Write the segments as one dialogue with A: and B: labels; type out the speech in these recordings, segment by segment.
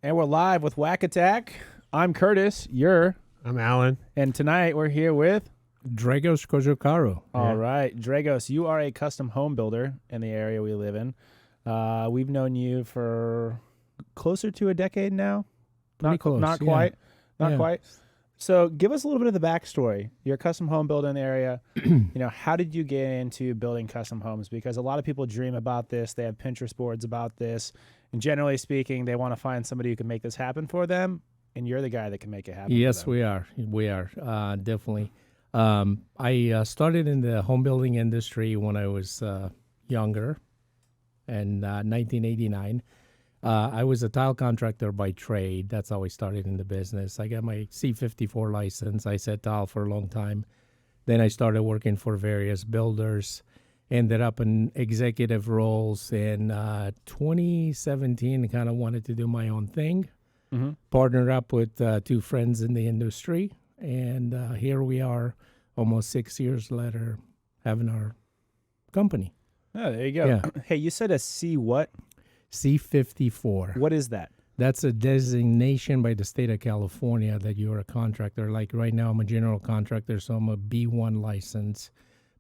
A: And we're live with WAC Attack. I'm Curtis.
B: I'm Alan.
A: And tonight we're here with...
C: Dragos Cojocaru.
A: All right. Dragos, you are a custom home builder in the area we live in. We've known you for closer to a decade now.
C: Pretty close.
A: Not quite. Not quite. So give us a little bit of the backstory. You're a custom home builder in the area. How did you get into building custom homes? Because a lot of people dream about this. They have Pinterest boards about this. And generally speaking, they want to find somebody who can make this happen for them. And you're the guy that can make it happen.
C: Yes,
A: for them.
C: we are. Definitely. I started in the home building industry when I was younger, in 1989. I was a tile contractor by trade. That's how I started in the business. I got my C54 license. I set tile for a long time. Then I started working for various builders. Ended up in executive roles in 2017. Kind of wanted to do my own thing. Mm-hmm. Partnered up with two friends in the industry. And here we are, almost 6 years later, having our company.
A: Oh, there you go.
C: Yeah.
A: Hey, you said a C what?
C: C54.
A: What is that?
C: That's a designation by the state of California that you're a contractor. Like right now, I'm a general contractor, so I'm a B1 license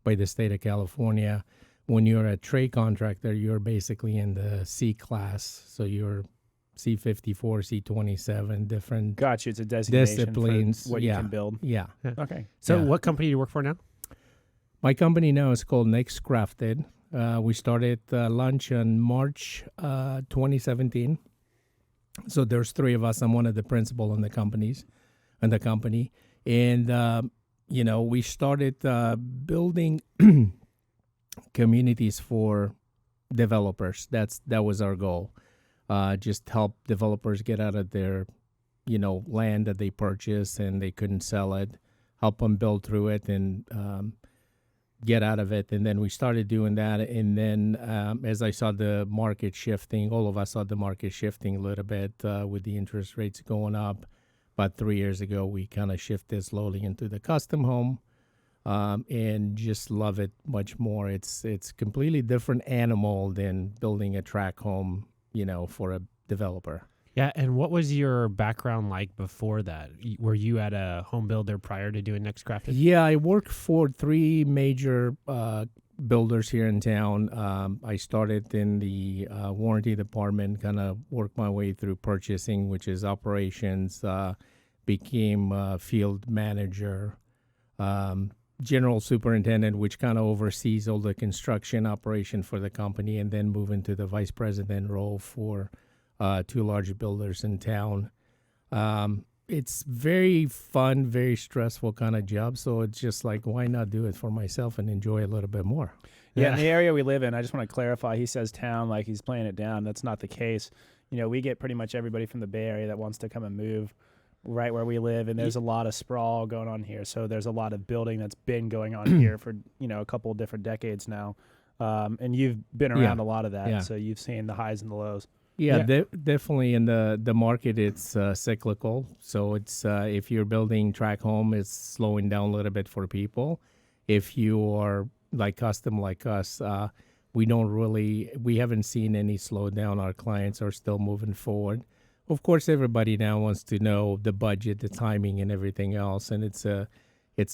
C: by the state of California. When you're a trade contractor, you're basically in the C class. So you're C54, C27, different
A: Gotcha. It's a designation
C: disciplines.
A: for what you can build.
C: Yeah.
A: Okay.
B: So what company do you work for now?
C: My company now is called Next Crafted. We started launch in March 2017. So there's three of us. I'm one of the principal in the company. And, we started building communities for developers. That was our goal. Just help developers get out of their, land that they purchased and they couldn't sell it. Help them build through it and get out of it. And then we started doing that. And then as I saw the market shifting, all of us saw the market shifting a little bit with the interest rates going up. About 3 years ago, we kind of shifted slowly into the custom home and just love it much more. It's completely different animal than building a track home, for a developer.
B: Yeah, and what was your background like before that? Were you at a home builder prior to doing Next Crafted?
C: Yeah, I worked for three major builders here in town. I started in the warranty department, kind of worked my way through purchasing, which is operations, became field manager, general superintendent, which kind of oversees all the construction operation for the company, and then move into the vice president role for two large builders in town. It's very fun, very stressful kind of job. So it's just like, why not do it for myself and enjoy a little bit more?
A: Yeah, in the area we live in, I just want to clarify, he says town like he's playing it down. That's not the case. We get pretty much everybody from the Bay Area that wants to come and move right where we live, and there's a lot of sprawl going on here. So there's a lot of building that's been going on here for, a couple of different decades now. And you've been around a lot of that, so you've seen the highs and the lows.
C: Yeah. Definitely in the market, it's cyclical. So it's if you're building track home, it's slowing down a little bit for people. If you are like custom like us, we haven't seen any slowdown. Our clients are still moving forward. Of course, everybody now wants to know the budget, the timing, and everything else. And it's a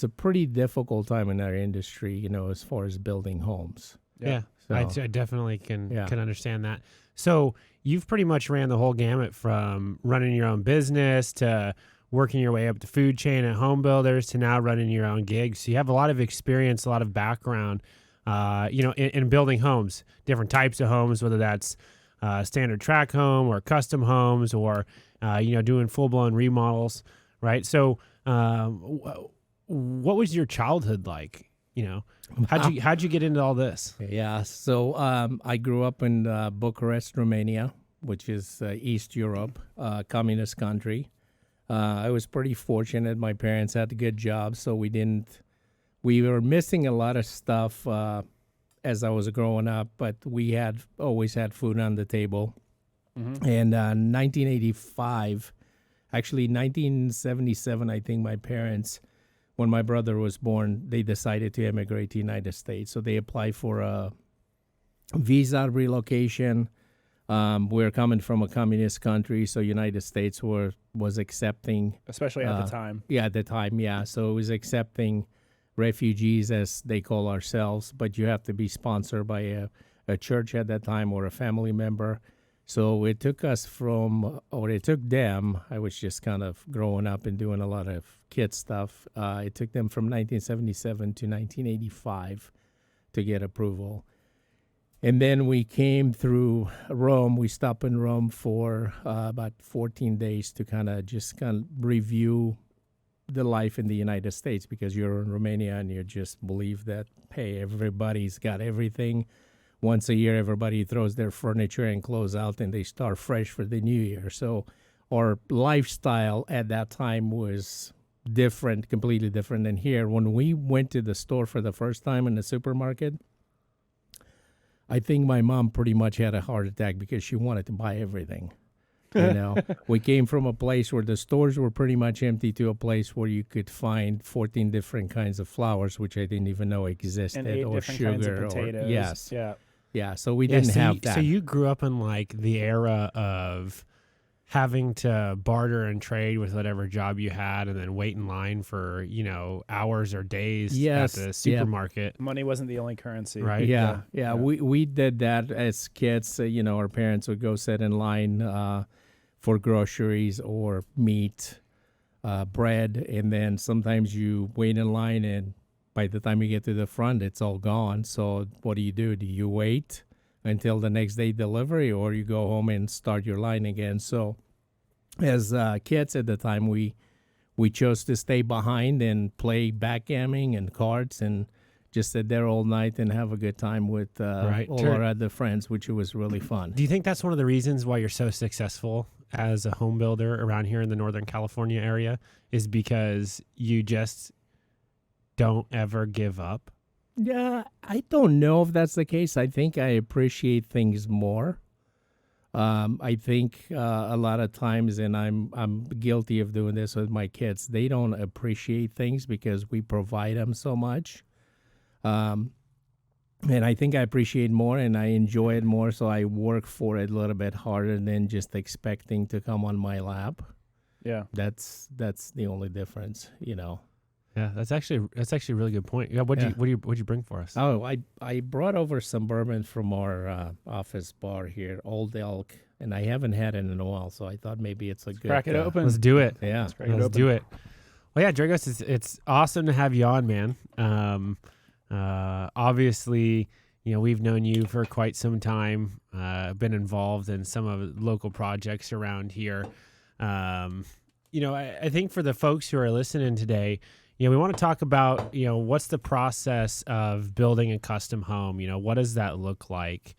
C: pretty difficult time in our industry, as far as building homes.
B: Yeah,
C: so,
B: I definitely can understand that. So you've pretty much ran the whole gamut from running your own business to working your way up the food chain at home builders to now running your own gigs. So you have a lot of experience, a lot of background, in building homes, different types of homes, whether that's standard track home or custom homes or, doing full-blown remodels, right? So what was your childhood like? How'd you get into all this?
C: Yeah, so I grew up in Bucharest, Romania, which is East Europe, communist country. I was pretty fortunate. My parents had a good job, so we were missing a lot of stuff as I was growing up, but we always had food on the table. Mm-hmm. And 1985, actually 1977, I think my parents, when my brother was born, they decided to immigrate to the United States. So they applied for a visa relocation. We're coming from a communist country, so United States was accepting,
A: especially at the time.
C: Yeah, at the time, yeah. So it was accepting refugees, as they call ourselves, but you have to be sponsored by a church at that time or a family member. So it took it took them, I was just kind of growing up and doing a lot of kid stuff. It took them from 1977 to 1985 to get approval. And then we came through Rome. We stopped in Rome for about 14 days to kind of review the life in the United States, because you're in Romania and you just believe that, hey, everybody's got everything. Once a year, everybody throws their furniture and clothes out and they start fresh for the new year. So our lifestyle at that time was different, completely different than here. When we went to the store for the first time in the supermarket, I think my mom pretty much had a heart attack because she wanted to buy everything. You know, we came from a place where the stores were pretty much empty to a place where you could find 14 different kinds of flours, which I didn't even know existed,
A: and 8
C: or
A: different
C: sugar,
A: kinds of potatoes.
C: yes,
A: Yeah.
C: So we didn't have that.
B: So you grew up in like the era of having to barter and trade with whatever job you had, and then wait in line for hours or days at the supermarket.
A: Money wasn't the only currency,
B: right?
C: Yeah. We did that as kids. Our parents would go sit in line for groceries or meat, bread, and then sometimes you wait in line, and by the time you get to the front, it's all gone. So what do? Do you wait until the next day delivery, or you go home and start your line again? So as kids at the time, we chose to stay behind and play backgammon and cards and just sit there all night and have a good time with all our other friends, which was really fun.
B: Do you think that's one of the reasons why you're so successful as a home builder around here in the Northern California area, is because you just don't ever give up?
C: Yeah, I don't know if that's the case. I think I appreciate things more. I think a lot of times, and I'm guilty of doing this with my kids, they don't appreciate things because we provide them so much. And I think I appreciate more and I enjoy it more, so I work for it a little bit harder than just expecting to come on my lap.
A: Yeah.
C: That's the only difference,
B: Yeah, that's actually a really good point. Yeah, what'd you bring for us?
C: Oh, I brought over some bourbon from our office bar here, Old Elk, and I haven't had it in a while, so I thought maybe it's a good.
A: Crack it open.
B: Let's do it.
C: Yeah,
B: let's do it. Well, yeah, Dragos, it's awesome to have you on, man. Obviously, we've known you for quite some time. Been involved in some of the local projects around here. I think for the folks who are listening today, we want to talk about, what's the process of building a custom home? What does that look like?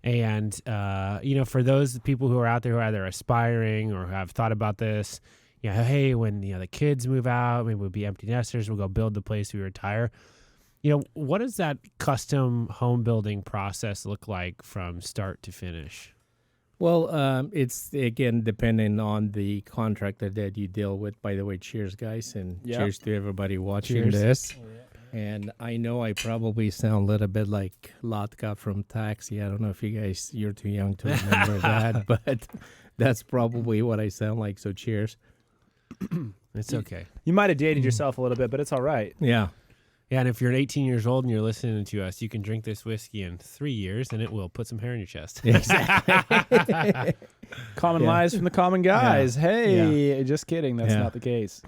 B: And, for those people who are out there who are either aspiring or have thought about this, hey, when, the kids move out, maybe we'll be empty nesters, we'll go build the place we retire. What does that custom home building process look like from start to finish?
C: Well, it's, again, depending on the contractor that you deal with. By the way, cheers, guys, and cheers to everybody watching this. Oh, yeah. And I know I probably sound a little bit like Latka from Taxi. I don't know if you're too young to remember that, but that's probably what I sound like, so cheers.
B: It's okay.
A: You might have dated yourself a little bit, but it's all right.
C: Yeah.
B: Yeah, and if you're 18 years old and you're listening to us, you can drink this whiskey in 3 years, and it will put some hair in your chest.
C: Exactly.
A: Common lies from the common guys. Yeah. Hey, just kidding. That's not the case.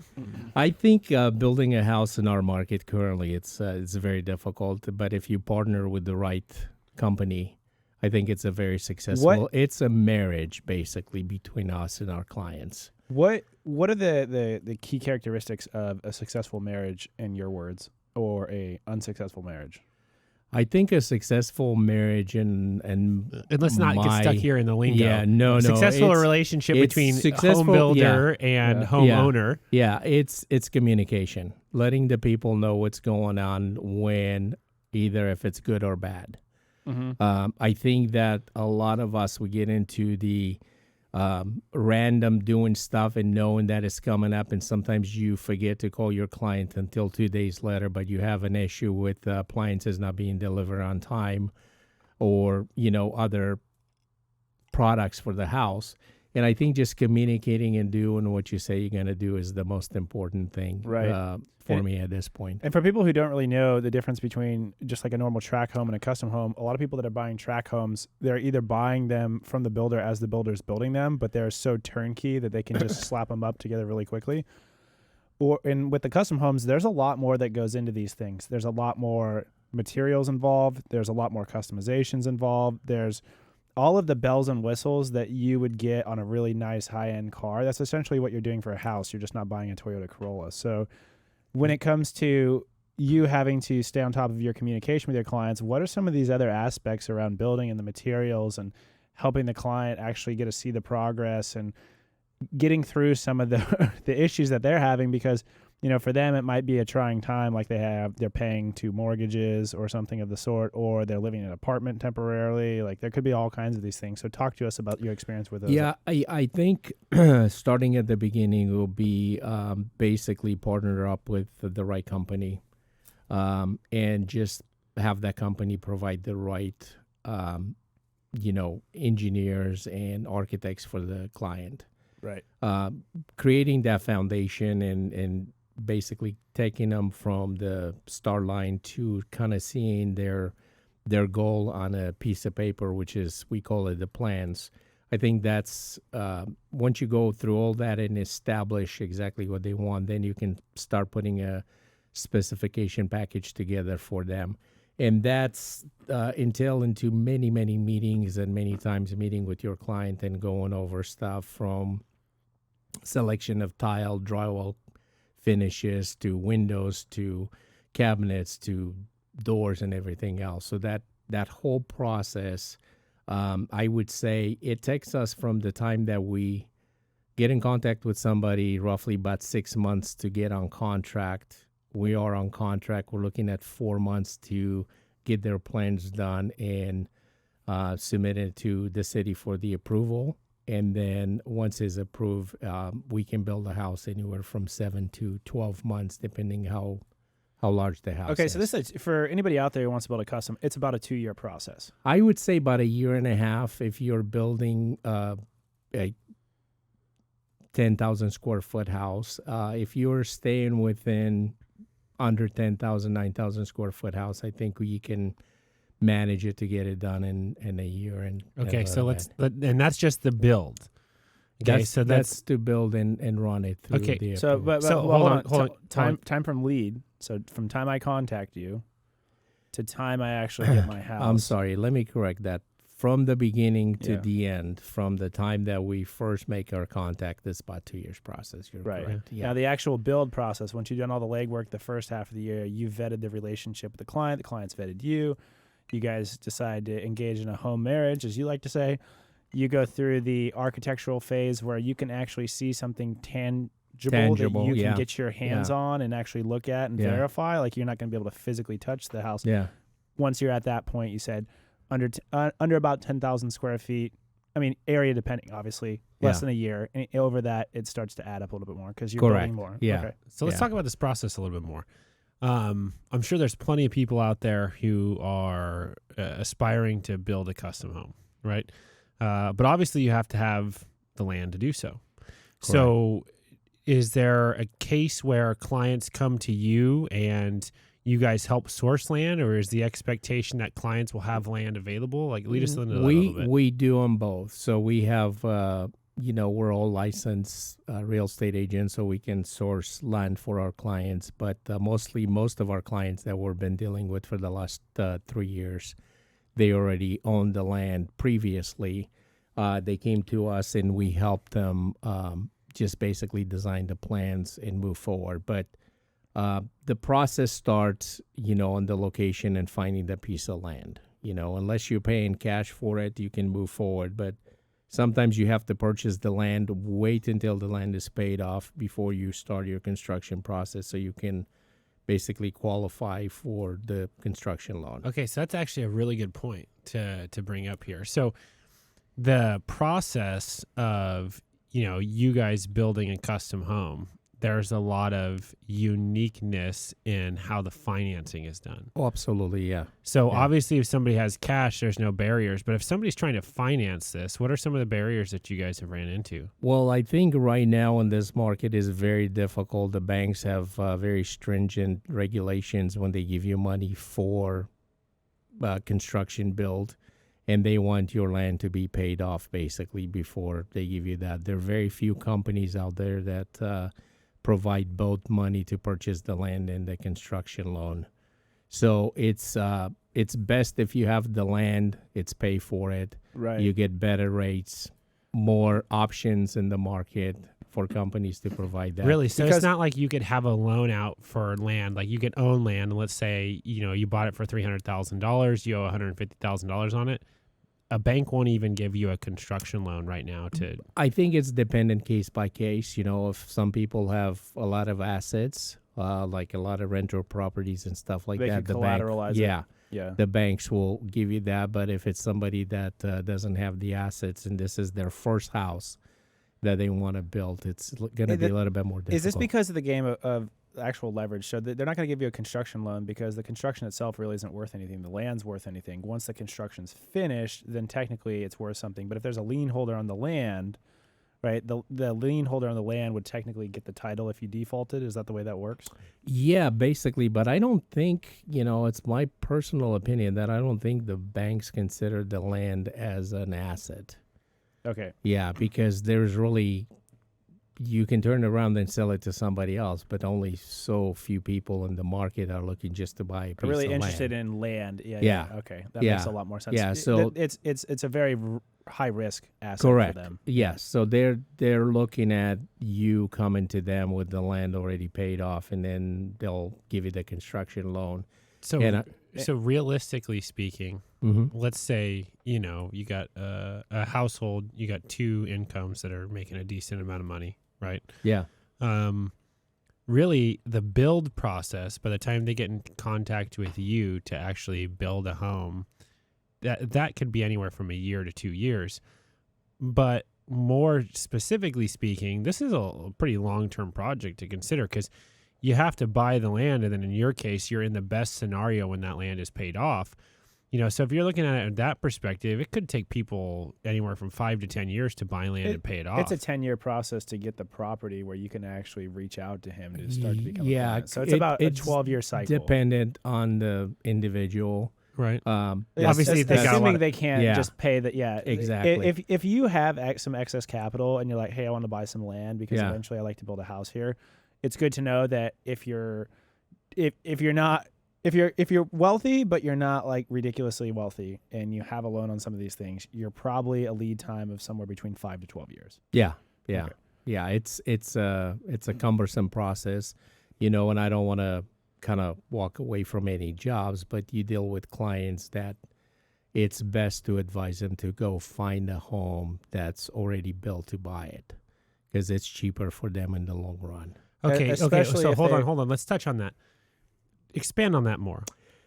C: I think building a house in our market currently, it's very difficult. But if you partner with the right company, I think it's a very successful. It's a marriage basically between us and our clients.
A: What are the key characteristics of a successful marriage in your words? Or a unsuccessful marriage?
C: I think a successful marriage and
B: let's not get stuck here in the lingo.
C: Yeah, no.
B: Successful relationship between home builder and homeowner.
C: Yeah, it's communication. Letting the people know what's going on when, either if it's good or bad. Mm-hmm. I think that a lot of us, we get into the random doing stuff and knowing that it's coming up, and sometimes you forget to call your client until 2 days later, but you have an issue with appliances not being delivered on time, or other products for the house. And I think just communicating and doing what you say you're going to do is the most important thing for me at this point.
A: And for people who don't really know the difference between just like a normal track home and a custom home, a lot of people that are buying track homes, they're either buying them from the builder as the builder's building them, but they're so turnkey that they can just slap them up together really quickly. And with the custom homes, there's a lot more that goes into these things. There's a lot more materials involved. There's a lot more customizations involved. There's all of the bells and whistles that you would get on a really nice high-end car. That's essentially what you're doing for a house. You're just not buying a Toyota Corolla. So when it comes to you having to stay on top of your communication with your clients, what are some of these other aspects around building and the materials and helping the client actually get to see the progress and getting through some of the the issues that they're having? Because for them, it might be a trying time, like they're paying 2 mortgages or something of the sort, or they're living in an apartment temporarily. Like there could be all kinds of these things. So talk to us about your experience with those.
C: Yeah, I think starting at the beginning will be basically partner up with the right company and just have that company provide the right, engineers and architects for the client.
A: Right.
C: Creating that foundation and basically taking them from the start line to kind of seeing their goal on a piece of paper, which is, we call it the plans. I think that's once you go through all that and establish exactly what they want, then you can start putting a specification package together for them. And that's entail into many, many meetings and many times meeting with your client and going over stuff from selection of tile, drywall finishes, to windows, to cabinets, to doors and everything else. So that whole process, I would say it takes us from the time that we get in contact with somebody roughly about 6 months to get on contract. We are on contract. We're looking at 4 months to get their plans done and submitted to the city for the approval. And then once it's approved, we can build a house anywhere from 7 to 12 months, depending how large the house is.
A: Okay, so this is for anybody out there who wants to build a custom, it's about a 2-year process.
C: I would say about a year and a half if you're building a 10,000 square foot house. If you're staying within under 10,000, 9,000 square foot house, I think you can manage it to get it done in a year. And
B: and that's just the build. Okay, so that's
C: to build and run it through.
A: Okay, but hold on. Time from lead. So from time I contact you to time I actually get my house.
C: I'm sorry. Let me correct that. From the beginning to the end, from the time that we first make our contact, it's about 2 years process. You're correct. Yeah.
A: Now, the actual build process, once you've done all the legwork the first half of the year, you've vetted the relationship with the client's vetted you. You guys decide to engage in a home marriage, as you like to say. You go through the architectural phase where you can actually see something tangible that you can get your hands on and actually look at and verify. Like you're not going to be able to physically touch the house.
C: Yeah.
A: Once you're at that point, you said under about 10,000 square feet. I mean, area depending, obviously, less than a year. And over that, it starts to add up a little bit more because you're building more.
C: Yeah.
A: Okay.
B: So let's talk about this process a little bit more. I'm sure there's plenty of people out there who are aspiring to build a custom home, right? But obviously you have to have the land to do so. Correct. So is there a case where clients come to you and you guys help source land, or is the expectation that clients will have land available? Like lead us into that a little bit.
C: We do them both. So we have, we're all licensed real estate agents, so we can source land for our clients. But most of our clients that we've been dealing with for the last 3 years, they already owned the land previously. They came to us and we helped them just basically design the plans and move forward. But the process starts, on the location and finding the piece of land. Unless you're paying cash for it, you can move forward. But sometimes you have to purchase the land, wait until the land is paid off before you start your construction process so you can basically qualify for the construction loan.
B: Okay, so that's actually a really good point to bring up here. So the process of, you guys building a custom home, there's a lot of uniqueness in how the financing is done.
C: Oh, absolutely, yeah.
B: So obviously if somebody has cash, there's no barriers. But if somebody's trying to finance this, what are some of the barriers that you guys have ran into?
C: Well, I think right now in this market is very difficult. The banks have very stringent regulations when they give you money for construction build, and they want your land to be paid off basically before they give you that. There are very few companies out there that provide both money to purchase the land and the construction loan. So it's best if you have the land, it's pay for it.
A: Right.
C: You get better rates, more options in the market for companies to provide that.
B: Really? So it's not like you could have a loan out for land, like you could own land, and let's say, you bought it for $300,000, you owe $150,000 on it. A bank won't even give you a construction loan right now to...
C: I think it's dependent case by case. If some people have a lot of assets, like a lot of rental properties and stuff like
A: they
C: that,
A: can collateralize it. Yeah.
C: The banks will give you that. But if it's somebody that doesn't have the assets and this is their first house that they want to build, it's going to be a little bit more difficult.
A: Is this because of the game of actual leverage? So they're not going to give you a construction loan because the construction itself really isn't worth anything. The land's worth anything. Once the construction's finished, then technically it's worth something. But if there's a lien holder on the land, right, the lien holder on the land would technically get the title if you defaulted. Is that the way that works?
C: Yeah, basically. But I don't think, it's my personal opinion that I don't think the banks consider the land as an asset.
A: Okay.
C: Yeah, because there's really... You can turn around and sell it to somebody else, but only so few people in the market are looking just to buy a piece of land.
A: Really interested in land.
C: Yeah.
A: Okay. That makes a lot more sense.
C: Yeah, so
A: it's a very high risk asset
C: correct.
A: for them.
C: Yes. So they're looking at you coming to them with the land already paid off, and then they'll give you the construction loan.
B: So so realistically speaking,
C: mm-hmm.
B: let's say, you got a household, you got two incomes that are making a decent amount of money. Right.
C: Yeah.
B: Really, the build process, by the time they get in contact with you to actually build a home, that could be anywhere from a year to 2 years. But more specifically speaking, this is a pretty long-term project to consider because you have to buy the land, and then in your case, you're in the best scenario when that land is paid off. So if you're looking at it in that perspective, it could take people anywhere from 5 to 10 years to buy land and pay it off.
A: It's a 10-year process to get the property where you can actually reach out to him to start to become a client. So it's about a 12-year cycle.
C: Dependent on the individual.
B: Right.
A: Obviously, assuming they can't just pay the
C: exactly.
A: If you have some excess capital and you're like, hey, I want to buy some land because eventually I like to build a house here, it's good to know that if you're wealthy, but you're not like ridiculously wealthy and you have a loan on some of these things, you're probably a lead time of somewhere between 5 to 12 years.
C: Yeah.
A: Okay.
C: Yeah. It's a cumbersome process, and I don't want to kind of walk away from any jobs, but you deal with clients that it's best to advise them to go find a home that's already built to buy it because it's cheaper for them in the long run.
B: Okay. So hold on. Let's touch on that. Expand on that more.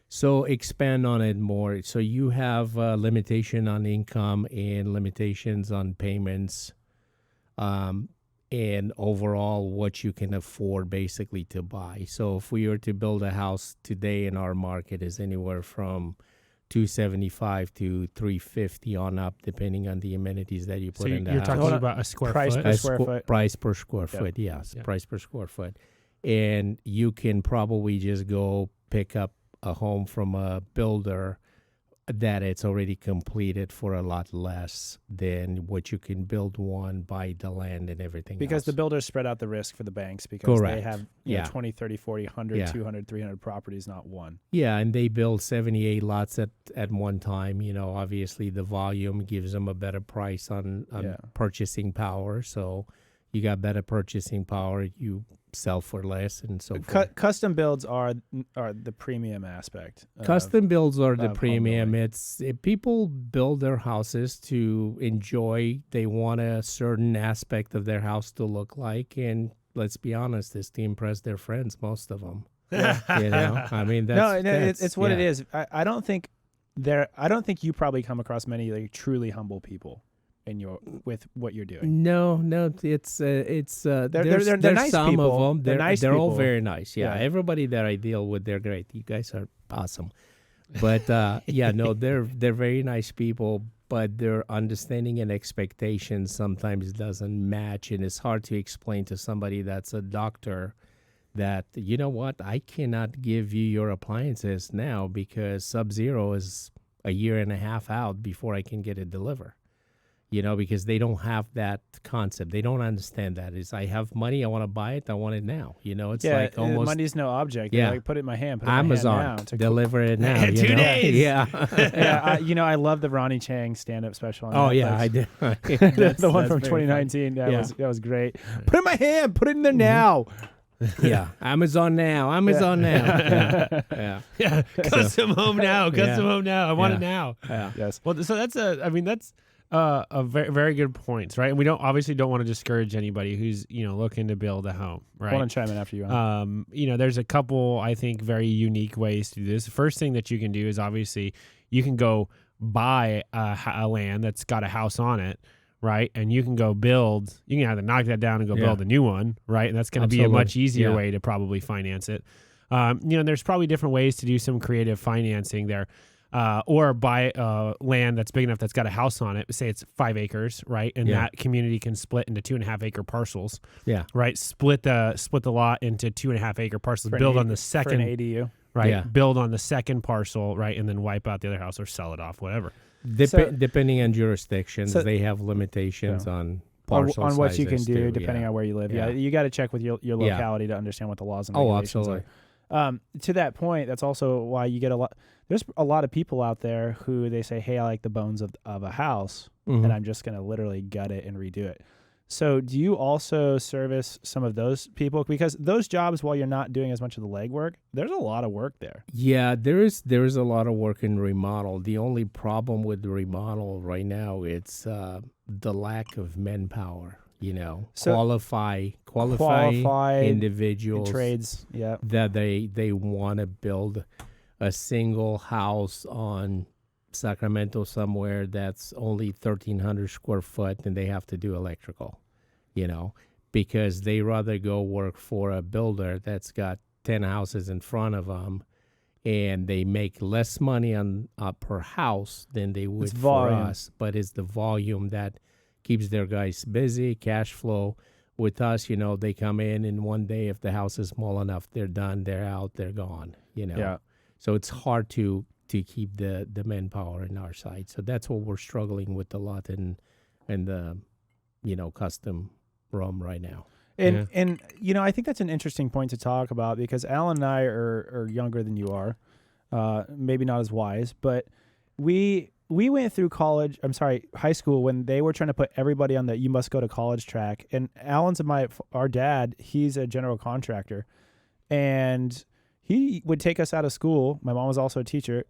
C: So expand on it more. So you have limitation on income and limitations on payments, and overall what you can afford basically to buy. So if we were to build a house today in our market is anywhere from $275 to $350 on up, depending on the amenities that you put in the house.
B: You're talking about a square foot?
C: Price per square foot, yes.
B: Yep.
C: Price per square foot. And you can probably just go pick up a home from a builder that it's already completed for a lot less than what you can build one, buy the land and everything
A: because
C: else.
A: The builders spread out the risk for the banks because
C: Correct.
A: They have 20, 30, 40, 100, 200, 300 properties, not one.
C: Yeah, and they build 78 lots at one time. Obviously the volume gives them a better price on purchasing power. So you got better purchasing power, you sell for less and so forth.
A: Custom builds are the premium aspect.
C: Custom builds are the premium. It's people build their houses to enjoy. They want a certain aspect of their house to look like, and let's be honest, it's to impress their friends. Most of them, I mean,
A: it's what it is. I don't think you probably come across many like truly humble people. with what you're doing?
C: No, it's
A: They're
C: there's
A: nice
C: some
A: people.
C: of them.
A: They're nice
C: They're all
A: people.
C: very nice. Yeah,
A: Yeah.
C: everybody that I deal with, they're great. You guys are awesome. But they're very nice people. But their understanding and expectations sometimes doesn't match, and it's hard to explain to somebody that's a doctor that, you know what, I cannot give you your appliances now because Sub-Zero is a year and a half out before I can get it delivered. Because they don't have that concept. They don't understand that. I have money, I want to buy it, I want it now. It's like almost
A: money's no object.
C: Yeah.
A: Like, put it in my hand. Put
C: Amazon,
A: it in my hand now.
C: deliver it now.
B: 2 days.
C: Yeah.
A: Yeah, I love the Ronnie Chang stand-up special. On
C: Oh,
A: Netflix.
C: yeah, I did.
A: The one from
C: that's very
A: 2019.
C: Yeah.
A: That was great. Put it in my hand. Put it in there now.
C: Yeah, Amazon now. Yeah.
B: Yeah, custom home now. Custom home now. I want it now.
C: Yeah.
A: Yes.
B: Well, so that's a very, very good points, right? And we don't want to discourage anybody who's looking to build a home, right?
A: I want to chime in after you.
B: There's a couple, I think, very unique ways to do this. The first thing that you can do is obviously you can go buy a land that's got a house on it, right? And you can go build. You can either knock that down and go build a new one, right? And that's going to be a much easier way to probably finance it. There's probably different ways to do some creative financing there. Or buy land that's big enough that's got a house on it. Say it's 5 acres, right? And that community can split into 2.5 acre parcels.
C: Yeah.
B: Right. Split the lot into 2.5 acre parcels. Build on the second
A: for an ADU.
B: Right.
C: Yeah.
B: Build on the second parcel, right, and then wipe out the other house or sell it off, whatever.
C: Depending on jurisdictions,
A: So-
C: they have limitations on parcel
A: On what you can
C: sizes
A: do
C: too,
A: depending on where you live. Yeah, you got to check with your locality to understand what the laws and regulations
C: absolutely.
A: are. To that point, that's also why you get a lot. There's a lot of people out there who they say, "Hey, I like the bones of a house, and I'm just going to literally gut it and redo it." So, do you also service some of those people? Because those jobs, while you're not doing as much of the legwork, there's a lot of work there.
C: Yeah, there is a lot of work in remodel. The only problem with the remodel right now, it's the lack of manpower.
A: So
C: qualify individuals
A: trades. Yeah,
C: that they want to build a single house on Sacramento somewhere that's only 1,300 square foot, and they have to do electrical, because they rather go work for a builder that's got 10 houses in front of them, and they make less money on per house than they would for us. But it's the volume that keeps their guys busy, cash flow. With us, they come in, and one day if the house is small enough, they're done, they're out, they're gone,
A: Yeah.
C: So it's hard to keep the manpower in our side. So that's what we're struggling with a lot in the custom room right now.
A: And I think that's an interesting point to talk about because Alan and I are younger than you are, maybe not as wise, but we went through high school when they were trying to put everybody on the you must go to college track. And Alan's our dad, he's a general contractor, and he would take us out of school. My mom was also a teacher.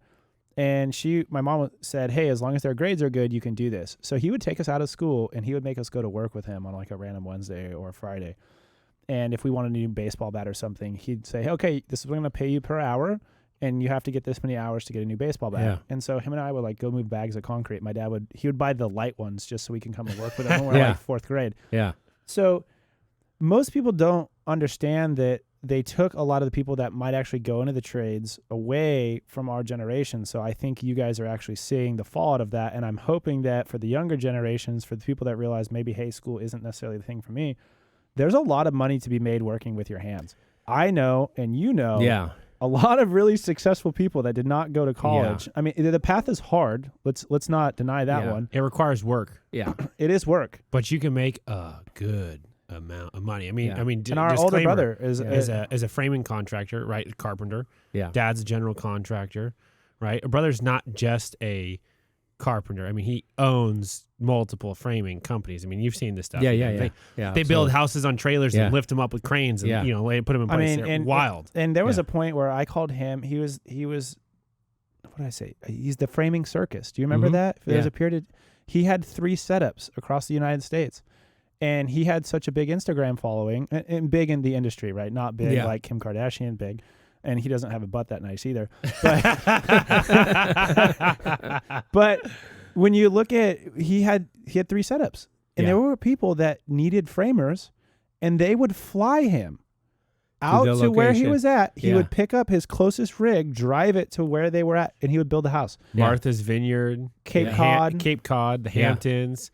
A: And my mom said, hey, as long as their grades are good, you can do this. So he would take us out of school and he would make us go to work with him on like a random Wednesday or a Friday. And if we wanted a new baseball bat or something, he'd say, okay, this is what I'm going to pay you per hour. And you have to get this many hours to get a new baseball bat. Yeah. And so him and I would like go move bags of concrete. My dad would buy the light ones just so we can come and work with him when we're like 4th grade.
C: Yeah.
A: So most people don't understand that they took a lot of the people that might actually go into the trades away from our generation. So I think you guys are actually seeing the fallout of that. And I'm hoping that for the younger generations, for the people that realize maybe, hey, school isn't necessarily the thing for me, there's a lot of money to be made working with your hands. I know, and a lot of really successful people that did not go to college. Yeah. I mean, the path is hard. Let's not deny that one.
B: It requires work.
C: Yeah.
A: It is work.
B: But you can make a good amount of money. I mean,
A: and our older brother is
B: a framing contractor, right? Carpenter.
C: Yeah.
B: Dad's a general contractor, right? A brother's not just a carpenter. I mean, he owns multiple framing companies. I mean, you've seen this stuff. They build houses on trailers and lift them up with cranes and put them in place. And wild.
A: And there was a point where I called him. He was what did I say? He's the framing circus. Do you remember that? There's a period. He had 3 setups across the United States. And he had such a big Instagram following, and big in the industry, right? Not big like Kim Kardashian, big. And he doesn't have a butt that nice either. But, but when you look at, he had 3 setups, and there were people that needed framers, and they would fly him out to where he was at. He would pick up his closest rig, drive it to where they were at, and he would build a house.
B: Martha's Vineyard,
A: Cape Cod,
B: the Hamptons,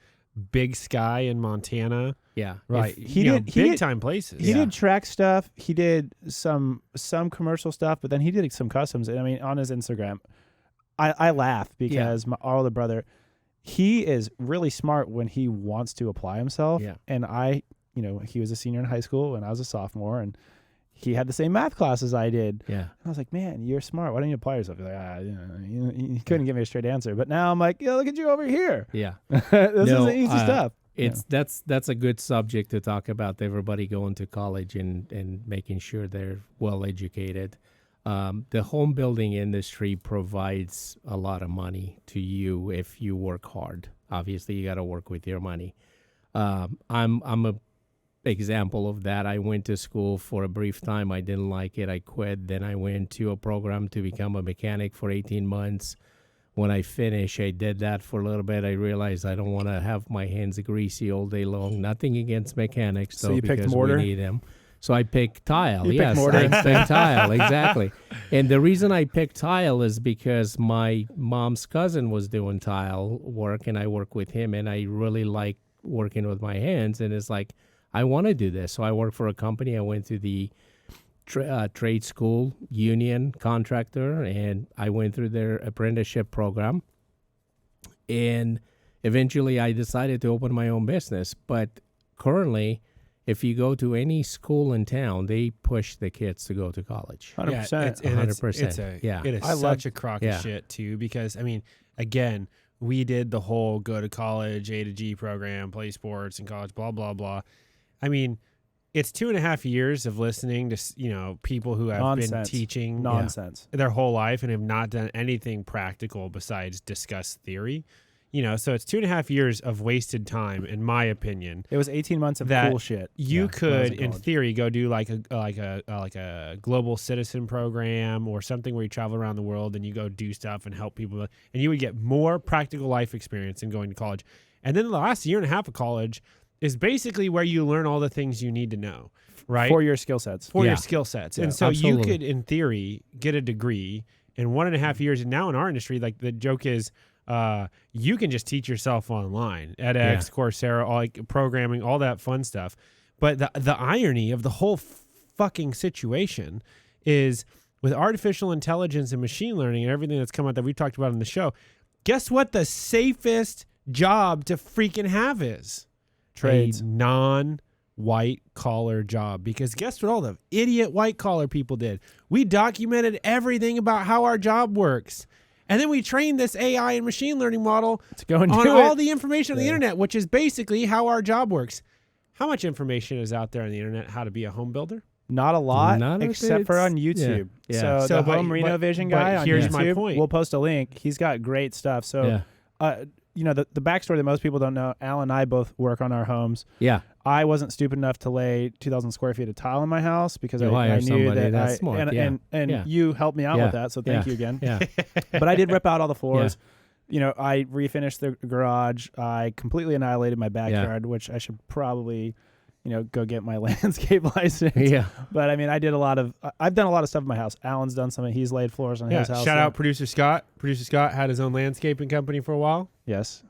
B: Big Sky in Montana.
C: Yeah,
B: right. He did big time places.
A: He did track stuff. He did some commercial stuff, but then he did some customs. And I mean, on his Instagram, I laugh because my older brother, he is really smart when he wants to apply himself. Yeah. And he was a senior in high school and I was a sophomore, and he had the same math class as I did. Yeah. And I was like, man, you're smart. Why don't you apply yourself? He's like, you couldn't give me a straight answer. But now I'm like, look at you over here. Yeah. This is the easy stuff.
C: That's a good subject to talk about. Everybody going to college and making sure they're well educated. The home building industry provides a lot of money to you if you work hard. Obviously, you got to work with your money. I'm a example of that. I went to school for a brief time. I didn't like it. I quit. Then I went to a program to become a mechanic for 18 months. When I finished, I did that for a little bit. I realized I don't want to have my hands greasy all day long. Nothing against mechanics,
A: so you picked mortar?
C: We need them. So I picked tile. Yes, I picked tile, exactly. And the reason I picked tile is because my mom's cousin was doing tile work, and I work with him, and I really like working with my hands. And it's like, I want to do this. So I worked for a company. I went to the trade school, union, contractor, and I went through their apprenticeship program. And eventually I decided to open my own business. But currently, if you go to any school in town, they push the kids to go to college.
A: 100%.
C: 100%.
B: It is such a crock of shit, too, because, I mean, again, we did the whole go to college, A to G program, play sports in college, blah, blah, blah. I mean, it's 2.5 years of listening to, people who have been teaching their whole life and have not done anything practical besides discuss theory. So it's 2.5 years of wasted time, in my opinion.
A: It was 18 months of cool shit.
B: You could, in theory, go do like a global citizen program or something where you travel around the world and you go do stuff and help people, and you would get more practical life experience than going to college. And then the last 1.5 years of college is basically where you learn all the things you need to know, right?
A: For your skill sets.
B: Your skill sets. And so you could, in theory, get a degree in 1.5 years. And now in our industry, like the joke is, you can just teach yourself online, edX, Coursera, all like programming, all that fun stuff. But the irony of the whole fucking situation is, with artificial intelligence and machine learning and everything that's come out that we talked about on the show, guess what the safest job to freaking have is?
A: Trades.
B: A non-white collar job. Because guess what all the idiot white collar people did? We documented everything about how our job works. And then we trained this AI and machine learning model
A: to go and
B: on
A: do
B: all the information on the internet, which is basically how our job works. How much information is out there on the internet how to be a home builder?
A: Not a lot, except for on YouTube.
B: Yeah.
A: So the home renovision guy on
B: here's
A: YouTube,
B: my point.
A: We'll post a link. He's got great stuff. So, the backstory that most people don't know, Al and I both work on our homes.
C: Yeah.
A: I wasn't stupid enough to lay 2,000 square feet of tile in my house because I knew that
C: smart.
A: And you helped me out with that, so thank you again. Yeah. But I did rip out all the floors. Yeah. I refinished the garage. I completely annihilated my backyard, which I should probably, go get my landscape license. Yeah. But I mean, I've done a lot of stuff in my house. Alan's done something. He's laid floors on his house.
B: Shout out producer Scott. Producer Scott had his own landscaping company for a while.
A: Yes.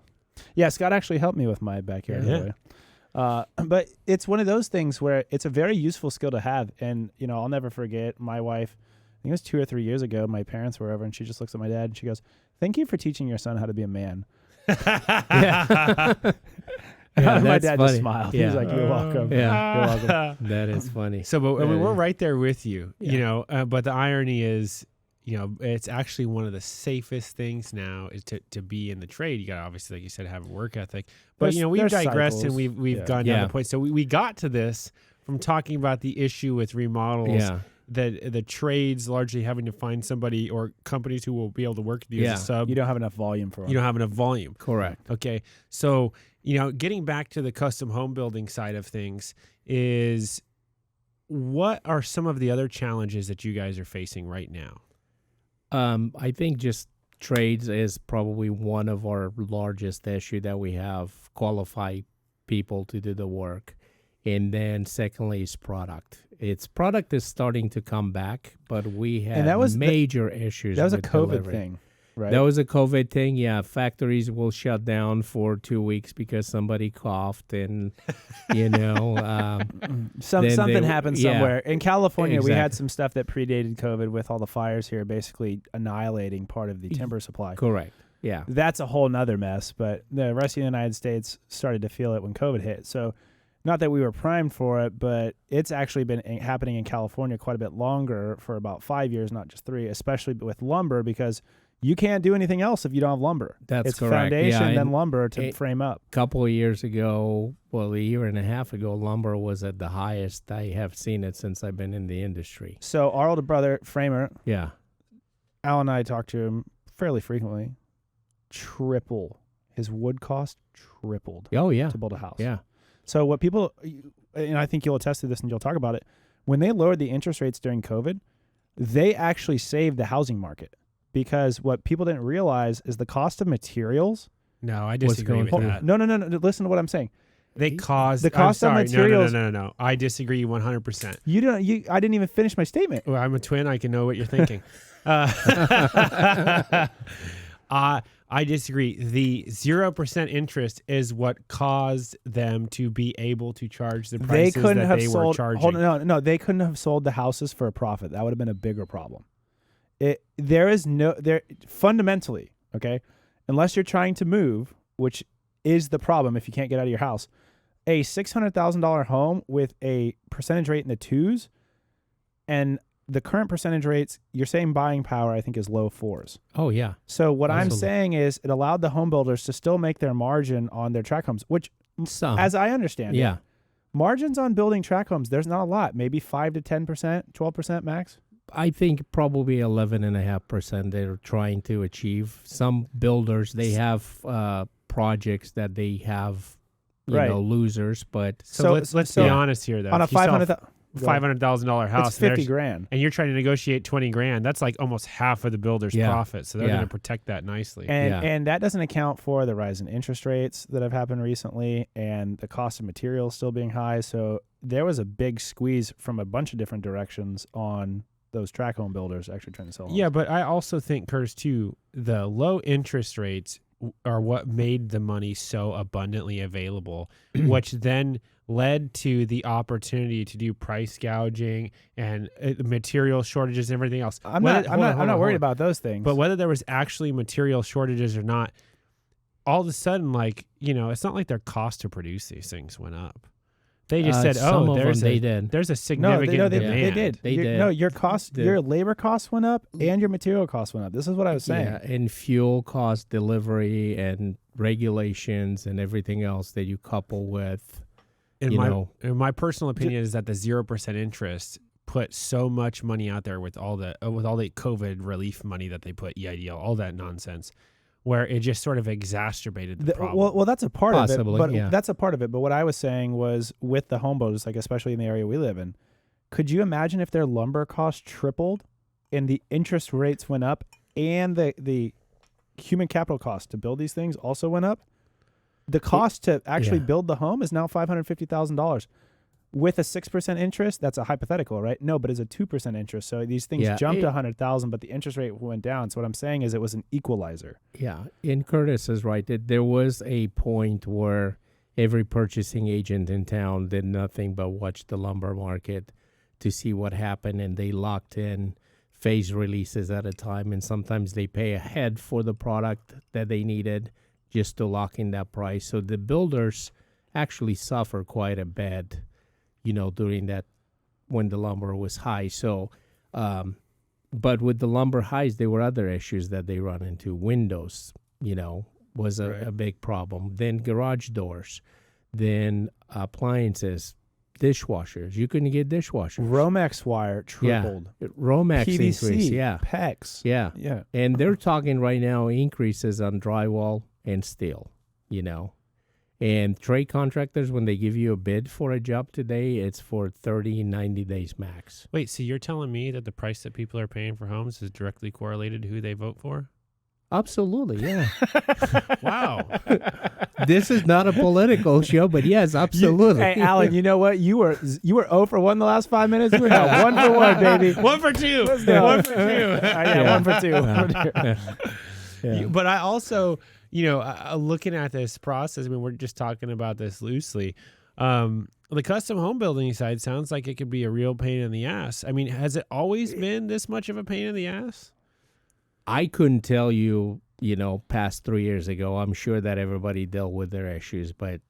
A: Yeah, Scott actually helped me with my backyard. But it's one of those things where it's a very useful skill to have. And, I'll never forget my wife, I think it was 2 or 3 years ago, my parents were over and she just looks at my dad and she goes, "Thank you for teaching your son how to be a man." My dad just smiled. He's like, "You're welcome." You're welcome.
C: That is funny.
B: So, but we're right there with you, but the irony is, it's actually one of the safest things now is to be in the trade. You got to obviously, like you said, have a work ethic. But we've digressed cycles. And we've gone down the point. So we got to this from talking about the issue with remodels. Yeah. The trades largely having to find somebody or companies who will be able to work with you as a sub.
A: You don't have enough volume for them.
B: You don't have enough volume.
C: Correct.
B: Okay. So, getting back to the custom home building side of things is, what are some of the other challenges that you guys are facing right now?
C: I think just trades is probably one of our largest issue that we have, qualified people to do the work. And then secondly is product. Its product is starting to come back, but we had major issues.
A: That was a
C: with
A: COVID
C: delivery.
A: thing, right?
C: That was a COVID thing. Yeah, factories will shut down for 2 weeks because somebody coughed, and
A: something happened somewhere. In California, we had
C: Exactly.
A: some stuff that predated COVID with all the fires here, basically annihilating part of the timber supply.
C: Correct. Yeah.
A: That's a whole nother mess, but the rest of the United States started to feel it when COVID hit. So not that we were primed for it, but it's actually been happening in California quite a bit longer, for about 5 years, not just 3, especially with lumber, because you can't do anything else if you don't have lumber.
C: That's
A: it's
C: correct.
A: foundation,
C: Yeah,
A: then lumber to frame up.
C: A couple of years ago, well, a year and a half ago, lumber was at the highest. I have seen it since I've been in the industry.
A: So our older brother, Framer,
C: Yeah.
A: Al and I talk to him fairly frequently. His wood cost tripled
C: Oh, yeah.
A: to build a house.
C: Yeah.
A: So what people, and I think you'll attest to this and you'll talk about it, when they lowered the interest rates during COVID, they actually saved the housing market, because what people didn't realize is the cost of materials.
B: No, I disagree with
C: going
B: that.
A: No. Listen to what I'm saying.
B: They caused
A: The cost of materials-
B: No. I disagree 100%.
A: I didn't even finish my statement.
B: Well, I'm a twin. I can know what you're thinking. I disagree. The 0% interest is what caused them to be able to charge the prices
A: They couldn't
B: that
A: have
B: they
A: sold.
B: were charging.
A: Hold on, no, they couldn't have sold the houses for a profit. That would have been a bigger problem. Fundamentally, okay, unless you're trying to move, which is the problem if you can't get out of your house, a $600,000 home with a percentage rate in the 2s, and the current percentage rates, you're saying buying power, I think, is low 4s.
C: Oh, yeah.
A: So what I'm
C: Absolutely.
A: saying is it allowed the home builders to still make their margin on their tract homes, which,
C: Some.
A: as I understand
C: Yeah.
A: it, margins on building tract homes, there's not a lot, maybe 5 to 10%, 12% max.
C: I think probably 11.5% they're trying to achieve. Some builders, they have projects that they have, losers, but
B: So let's be honest here, though.
A: On a
B: If you sell
A: $500,000
B: house,
A: it's $50,000.
B: and you're trying to negotiate $20,000, that's like almost half of the builder's
C: Yeah.
B: profit. So they're
C: Yeah.
B: going to protect that nicely.
A: And that doesn't account for the rise in interest rates that have happened recently and the cost of materials still being high. So there was a big squeeze from a bunch of different directions on those tract home builders actually trying to sell homes.
B: Yeah, but I also think, Curtis, too, the low interest rates are what made the money so abundantly available, which then led to the opportunity to do price gouging and material shortages and everything else.
A: I'm not worried about those things.
B: But whether there was actually material shortages or not, all of a sudden, it's not like their cost to produce these things went up. They just said, there's a significant demand.
A: They did.
C: They did.
A: No, your cost, your labor costs went up and your material costs went up. This is what I was saying.
C: Yeah, and fuel cost, delivery, and regulations, and everything else that you couple with.
B: In my personal opinion is that the 0% interest put so much money out there with all the COVID relief money that they put, EIDL, all that nonsense, where it just sort of exacerbated the problem.
A: Well, that's a part
C: Possibly,
A: of it. But
C: yeah.
A: that's a part of it. But what I was saying was with the home builders, like especially in the area we live in, could you imagine if their lumber cost tripled and the interest rates went up and the human capital cost to build these things also went up? The cost to actually build the home is now $550,000. With a 6% interest, that's a hypothetical, right? No, but it's a 2% interest. So these things jumped to 100,000, but the interest rate went down. So what I'm saying is it was an equalizer.
C: Yeah, and Curtis is right. There was a point where every purchasing agent in town did nothing but watch the lumber market to see what happened, and they locked in phase releases at a time, and sometimes they pay ahead for the product that they needed just to lock in that price. So the builders actually suffer quite a bit, during that when the lumber was high. So, but with the lumber highs, there were other issues that they run into. Windows, was a big problem. Then garage doors, then appliances, dishwashers. You couldn't get dishwashers.
A: Romex wire tripled.
C: Yeah. Romex
A: PVC,
C: increase. Yeah.
A: PEX.
C: Yeah. And they're talking right now increases on drywall and steel, And trade contractors, when they give you a bid for a job today, it's for 30, 90 days max.
B: Wait, so you're telling me that the price that people are paying for homes is directly correlated to who they vote for?
C: Absolutely, yeah.
B: Wow.
C: This is not a political show, but yes, absolutely.
A: Hey, Alan, you know what? You were 0 for 1 the last 5 minutes. You were now 1 for 1, baby.
B: 1 for 2.
A: Let's go.
B: 1 for 2.
A: Yeah, 1 for 2.
C: Yeah.
B: But I also, looking at this process, I mean, we're just talking about this loosely. The custom home building side sounds like it could be a real pain in the ass. I mean, has it always been this much of a pain in the ass?
C: I couldn't tell you, past 3 years ago. I'm sure that everybody dealt with their issues, but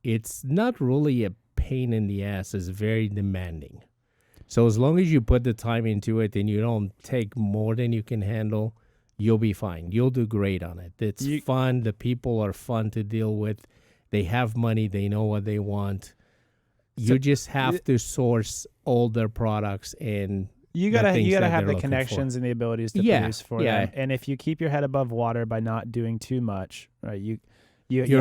C: it's not really a pain in the ass. It's very demanding. So as long as you put the time into it and you don't take more than you can handle, you'll be fine. You'll do great on it. It's fun. The people are fun to deal with. They have money. They know what they want. You just have to source all their products and
A: you gotta have the connections and the abilities to produce for them. And if you keep your head above water by not doing too much, right? You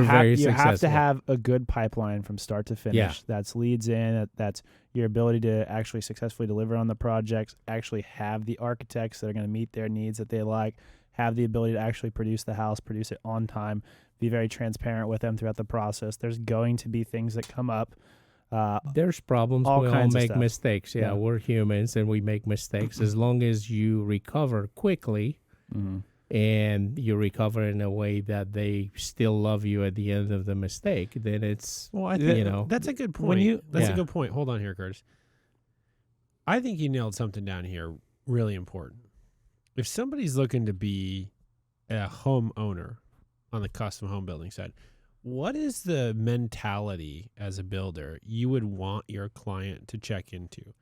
A: have to have a good pipeline from start to finish.
C: Yeah.
A: That's leads in. That's your ability to actually successfully deliver on the projects. Actually have the architects that are going to meet their needs that they like. Have the ability to actually produce the house, produce it on time. Be very transparent with them throughout the process. There's going to be things that come up.
C: There's problems.
A: All
C: we all
A: kinds of
C: make
A: stuff.
C: mistakes. Yeah, we're humans and we make mistakes. As long as you recover quickly and you recover in a way that they still love you at the end of the mistake, then it's,
B: I think, that's a good point. That's a good point. Hold on here, Curtis. I think you nailed something down here really important. If somebody's looking to be a homeowner on the custom home building side, what is the mentality as a builder you would want your client to check into?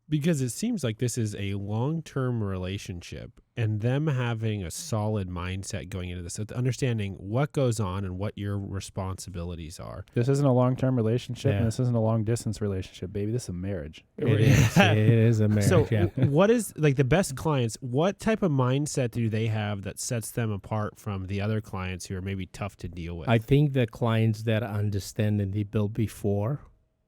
B: Because it seems like this is a long-term relationship and them having a solid mindset going into this, understanding what goes on and what your responsibilities are.
A: This isn't a long-term relationship, and this isn't a long-distance relationship, baby. This is a marriage.
C: It is a marriage.
B: So what is, like, the best clients, what type of mindset do they have that sets them apart from the other clients who are maybe tough to deal with?
C: I think the clients that understand and they built before,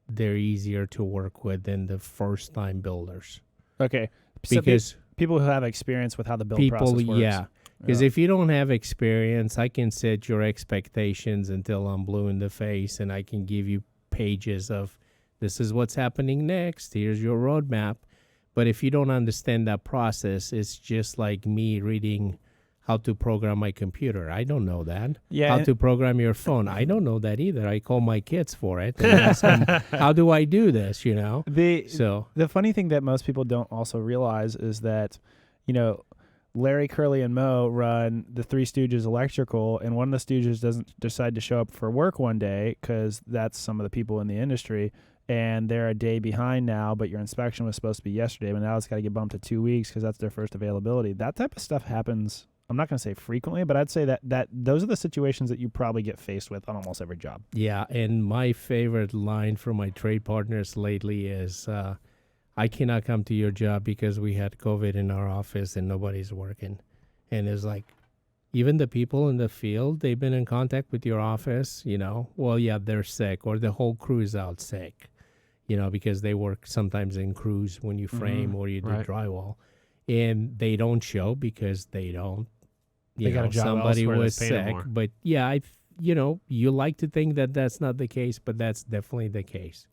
C: they're easier to work with than the first-time builders.
A: Okay.
C: Because
A: people who have experience with how the build process works.
C: Yeah. Because if you don't have experience, I can set your expectations until I'm blue in the face, and I can give you pages of this is what's happening next. Here's your roadmap. But if you don't understand that process, it's just like me reading how to program my computer. I don't know that.
A: Yeah.
C: How to program your phone. I don't know that either. I call my kids for it and ask them, how do I do this,
A: The funny thing that most people don't also realize is that, Larry, Curly, and Moe run the Three Stooges Electrical, and one of the Stooges doesn't decide to show up for work one day because that's some of the people in the industry, and they're a day behind now, but your inspection was supposed to be yesterday, but now it's got to get bumped to 2 weeks because that's their first availability. That type of stuff happens, I'm not going to say frequently, but I'd say that those are the situations that you probably get faced with on almost every job.
C: Yeah, and my favorite line from my trade partners lately is, I cannot come to your job because we had COVID in our office and nobody's working. And it's like, even the people in the field, they've been in contact with your office, well, yeah, they're sick, or the whole crew is out sick, because they work sometimes in crews when you frame or you do drywall. And they don't show because they don't,
B: got a job
C: somebody was sick.
B: More.
C: But yeah, you like to think that that's not the case, but that's definitely the case.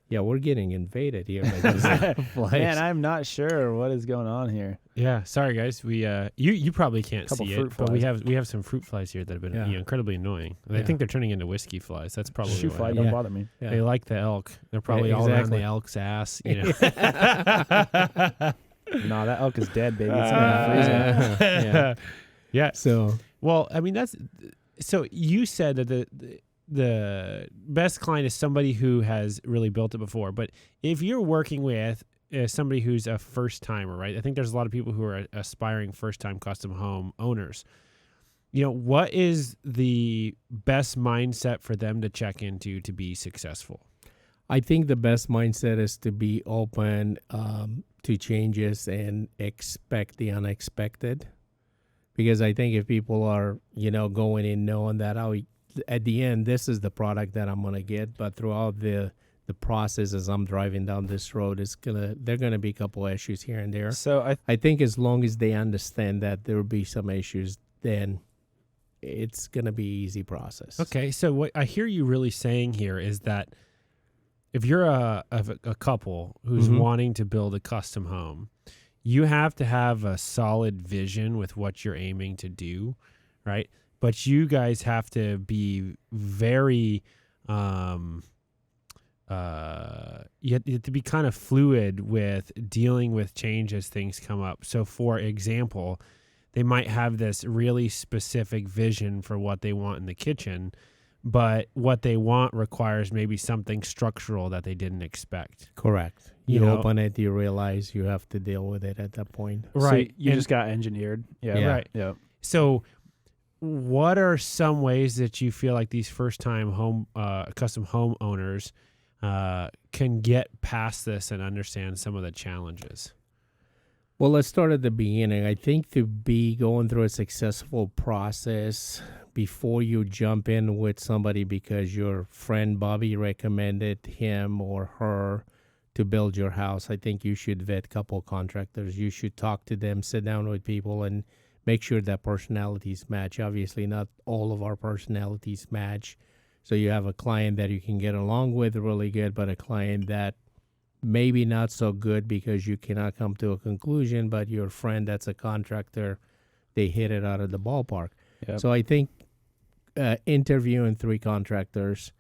C: Yeah, we're getting invaded here.
A: Man, I'm not sure what is going on here.
B: Yeah, sorry guys. We you probably can't see it, but we have some fruit flies here that have been incredibly annoying. And I think they're turning into whiskey flies. That's probably
A: shoe fly. Don't bother me.
B: Yeah. They like the elk. They're probably all around the elk's ass.
A: No, that elk is dead, baby. It's in the freezer.
B: Yeah.
C: So,
B: well, I mean, so you said that the best client is somebody who has really built it before. But if you're working with somebody who's a first timer, right? I think there's a lot of people who are aspiring first time custom home owners. What is the best mindset for them to check into to be successful?
C: I think the best mindset is to be open to changes and expect the unexpected. Because I think if people are, going in knowing that, at the end, this is the product that I'm going to get, but throughout the process as I'm driving down this road, there are going to be a couple of issues here and there.
A: So
C: I think as long as they understand that there will be some issues, then it's going to be easy process.
B: Okay, so what I hear you really saying here is that if you're a couple who's wanting to build a custom home, you have to have a solid vision with what you're aiming to do, right? But you guys have to be very, you have to be kind of fluid with dealing with change as things come up. So, for example, they might have this really specific vision for what they want in the kitchen, but what they want requires maybe something structural that they didn't expect.
C: Correct. You open it, you realize you have to deal with it at that point.
A: Right. So you just got engineered. Yeah.
B: Right.
A: Yeah.
B: So what are some ways that you feel like these first-time custom home owners can get past this and understand some of the challenges?
C: Well, let's start at the beginning. I think to be going through a successful process before you jump in with somebody because your friend Bobby recommended him or her to build your house, I think you should vet a couple contractors. You should talk to them, sit down with people, and make sure that personalities match. Obviously, not all of our personalities match. So you have a client that you can get along with really good, but a client that maybe not so good because you cannot come to a conclusion, but your friend that's a contractor, they hit it out of the ballpark.
A: Yep.
C: So I think interviewing 3 contractors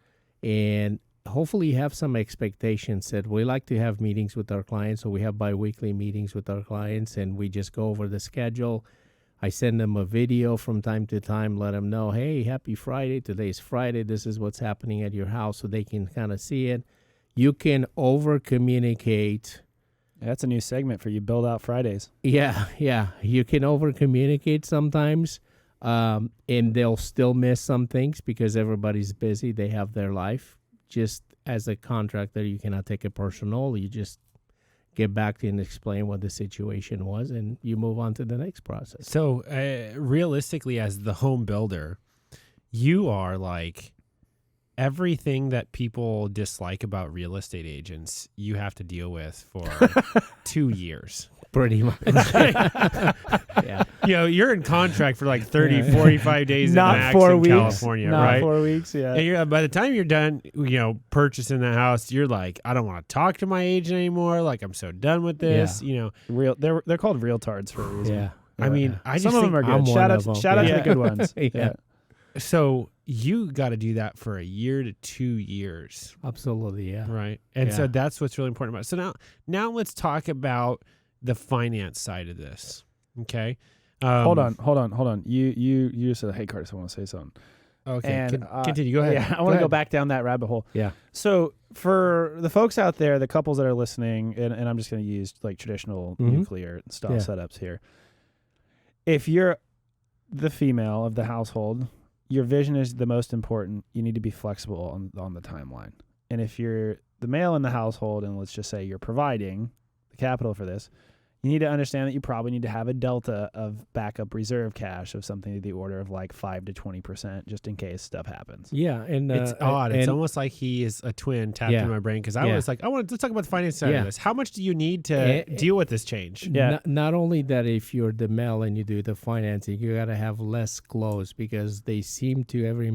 C: and hopefully have some expectations that we like to have meetings with our clients. So we have biweekly meetings with our clients and we just go over the schedule. I send them a video from time to time, let them know, hey, happy Friday. Today's Friday. This is what's happening at your house so they can kind of see it. You can over-communicate.
A: That's a new segment for you, Build Out Fridays.
C: Yeah. You can over-communicate sometimes, and they'll still miss some things because everybody's busy. They have their life. Just as a contractor, you cannot take it personal. You just get back to and explain what the situation was, and you move on to the next process.
B: So realistically, as the home builder, you are like everything that people dislike about real estate agents, you have to deal with for 2 years.
C: Pretty much.
B: Yeah. You're in contract for like 30, 45 days
A: Not
B: max
A: 4
B: in
A: weeks.
B: California,
A: Not
B: right?
A: 4 weeks, yeah.
B: And by the time you're done, purchasing the house, you're like, I don't want to talk to my agent anymore. Like, I'm so done with this.
C: Yeah.
A: They're called realtards for a reason.
C: Yeah.
B: I mean, I just
A: some of
B: think
A: them are
C: I'm
A: good.
C: one
A: Shout
C: of them.
A: out to
B: Yeah.
A: the good ones.
C: Yeah.
B: So you got to do that for 1 year to 2 years.
C: Absolutely, yeah.
B: Right. And
C: Yeah.
B: so that's what's really important about it. So now let's talk about the finance side of this. Okay.
A: Hold on. You said, hey, Curtis, I want to say something.
B: Okay.
A: And,
B: continue. Go ahead.
A: Yeah, I want to go back down that rabbit hole.
C: Yeah.
A: So for the folks out there, the couples that are listening, and I'm just going to use like traditional nuclear style setups here. If you're the female of the household, your vision is the most important. You need to be flexible on the timeline. And if you're the male in the household, and let's just say you're providing the capital for this, you need to understand that you probably need to have a delta of backup reserve cash of something to the order of like 5 to 20% just in case stuff happens.
C: Yeah, and
B: it's odd. It's almost like he is a twin tapped in my brain because I was like, let's talk about the finance side of this. How much do you need to deal with this change?
A: Yeah.
C: Not only that, if you're the male and you do the financing, you got to have less clothes because they seem to every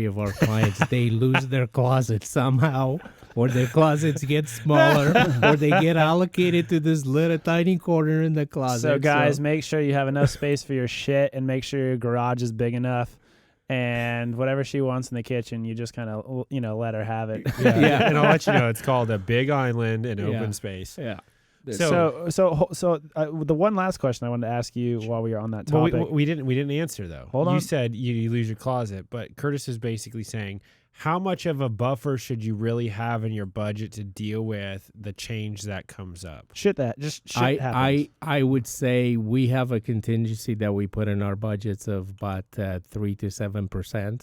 C: of our clients, they lose their closet somehow, or their closets get smaller, or they get allocated to this little tiny corner in the closet.
A: So guys, make sure you have enough space for your shit, and make sure your garage is big enough. And whatever she wants in the kitchen, you just kind of, let her have it.
B: Yeah. And I'll let you know, it's called a big island in open space.
C: Yeah.
A: So the one last question I wanted to ask you while we were on that topic.
B: Well, we didn't answer though.
A: Hold on.
B: You said you lose your closet, but Curtis is basically saying, how much of a buffer should you really have in your budget to deal with the change that comes up?
A: Shit happens.
C: I would say we have a contingency that we put in our budgets of about 3 to 7%.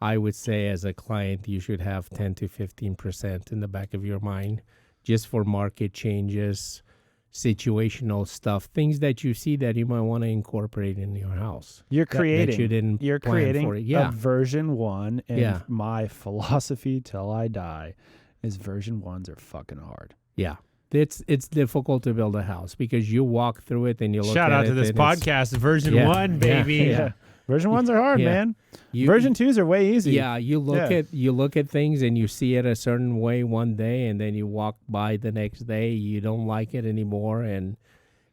C: I would say as a client, you should have 10 to 15% in the back of your mind, just for market changes, situational stuff, things that you see that you might want to incorporate in your house.
A: You're creating.
C: That you didn't
A: you're
C: plan
A: creating
C: for it. Yeah.
A: a version 1, and my philosophy till I die is version 1s are fucking hard.
C: Yeah. It's difficult to build a house because you walk through it and you look
B: Shout
C: at
B: out
C: it
B: to this
C: and
B: podcast, version 1, baby.
A: Yeah. Version 1s are hard,
C: Yeah.
A: man.
C: You-
A: Version 2s are way easy.
C: Yeah, you look at things and you see it a certain way one day, and then you walk by the next day, you don't like it anymore, and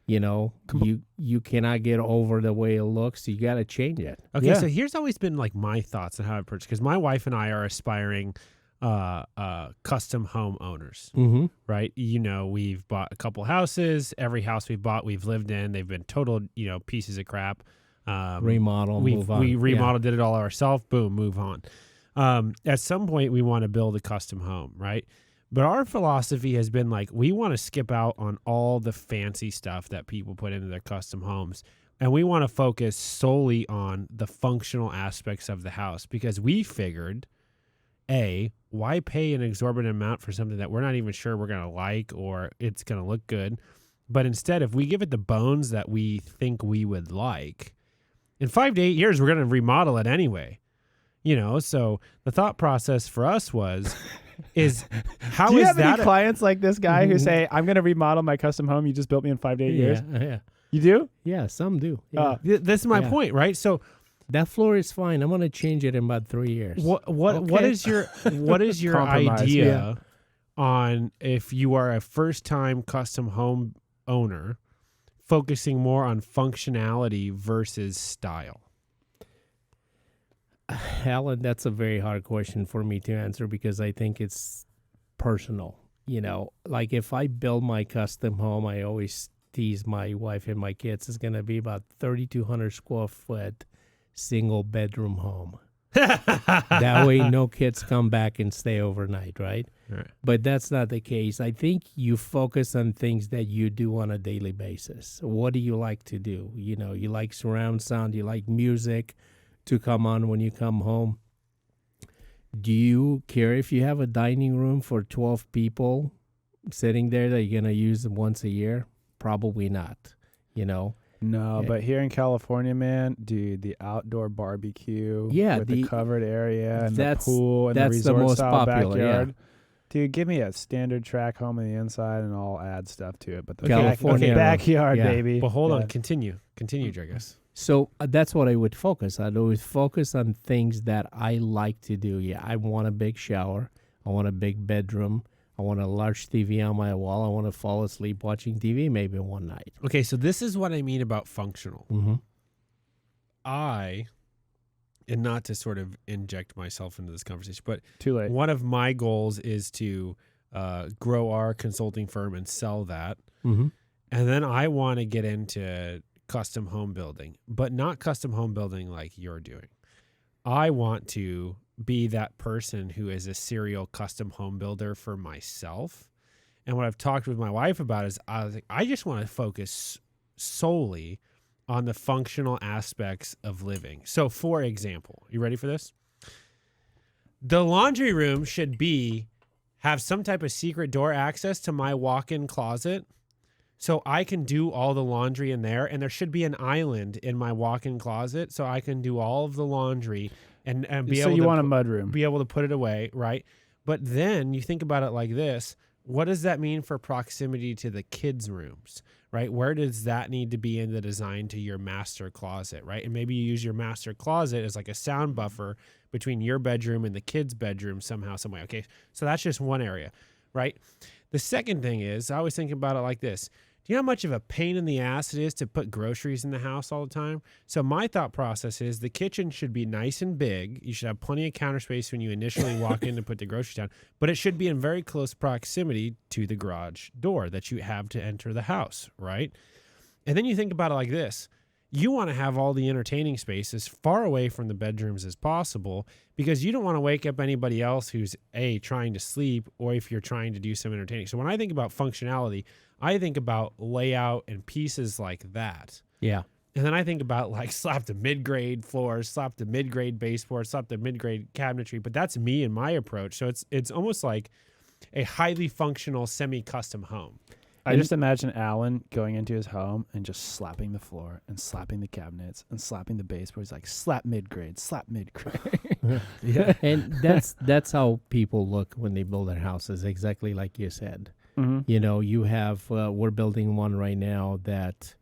C: you cannot get over the way it looks. You got to change it.
B: Okay,
A: Yeah.
B: so here's always been like my thoughts on how I approach, because my wife and I are aspiring custom home owners,
C: Mm-hmm.
B: right? We've bought a couple houses. Every house we've bought, we've lived in. They've been total, pieces of crap.
C: Remodel, move on.
B: We remodeled, did it all ourselves. Boom, move on. At some point, we want to build a custom home, right? But our philosophy has been like, we want to skip out on all the fancy stuff that people put into their custom homes. And we want to focus solely on the functional aspects of the house, because we figured, why pay an exorbitant amount for something that we're not even sure we're going to like or it's going to look good? But instead, if we give it the bones that we think we would like, in 5 to 8 years, we're going to remodel it anyway. So the thought process for us is how
A: Do you
B: is
A: have
B: that
A: any clients like this guy who say, I'm going to remodel my custom home you just built me in 5 to 8 years?
C: Yeah.
A: You do?
C: Yeah, some do. Yeah.
B: This is my
C: Yeah.
B: point, right? So
C: That floor is fine. I'm going to change it in about 3 years.
B: what
A: Okay.
B: is your
A: Compromise,
B: idea on if you are a first-time custom home owner focusing more on functionality versus style?
C: Alan, that's a very hard question for me to answer because I think it's personal. Like if I build my custom home, I always tease my wife and my kids, it's going to be about 3,200 square foot single bedroom home. That way no kids come back and stay overnight, right?
B: Right.
C: But that's not the case. I think you focus on things that you do on a daily basis. What do you like to do? You like surround sound, you like music to come on when you come home. Do you care if you have a dining room for 12 people sitting there that you're going to use once a year? Probably not,
A: No,
C: Yeah.
A: but here in California, man, dude, the outdoor barbecue
C: Yeah,
A: with the covered area and the
C: that's-
A: pool and the
C: that's the
A: resort
C: most
A: style
C: popular, yeah.
A: backyard. Dude, give me a standard track home on the inside and I'll add stuff to it. But the
C: California-
A: backyard,
C: yeah.
A: baby.
B: But hold
A: Yeah.
B: on, continue, Dragos.
C: So that's what I would focus on. I would focus on things that I like to do. Yeah, I want a big shower. I want a big bedroom. I want a large TV on my wall. I want to fall asleep watching TV maybe one night.
B: Okay, so this is what I mean about functional.
C: Mm-hmm.
B: And not to sort of inject myself into this conversation, but
A: Too late.
B: one of my goals is to grow our consulting firm and sell that.
C: Mm-hmm.
B: And then I want to get into custom home building, but not custom home building like you're doing. I want to be that person who is a serial custom home builder for myself. And what I've talked with my wife about is I just want to focus solely on the functional aspects of living. So for example, you ready for this? The laundry room should have some type of secret door access to my walk-in closet, so I can do all the laundry in there, and there should be an island in my walk-in closet so I can do all of the laundry and be
A: So
B: able
A: you
B: to
A: want a mud room.
B: be able to put it away, right? But then you think about it like this. What does that mean for proximity to the kids' rooms, right? Where does that need to be in the design to your master closet, right? And maybe you use your master closet as like a sound buffer between your bedroom and the kids' bedroom somehow, some way. Okay, so that's just one area, right? The second thing is, I always think about it like this. Do you know how much of a pain in the ass it is to put groceries in the house all the time? So my thought process is the kitchen should be nice and big. You should have plenty of counter space when you initially walk in to put the groceries down, but it should be in very close proximity to the garage door that you have to enter the house, right? And then you think about it like this. You want to have all the entertaining space as far away from the bedrooms as possible because you don't want to wake up anybody else who's trying to sleep or if you're trying to do some entertaining. So when I think about functionality, I think about layout and pieces like that.
C: Yeah.
B: And then I think about like slap the mid-grade floors, slap the mid-grade baseboard, slap the mid-grade cabinetry. But that's me and my approach. So it's almost like a highly functional semi-custom home.
A: I just imagine Alan going into his home and just slapping the floor and slapping the cabinets and slapping the baseboards, like slap mid-grade, slap mid-grade.
C: Yeah. And that's how people look when they build their houses, exactly like you said.
A: Mm-hmm.
C: You know, you have, we're building one right now that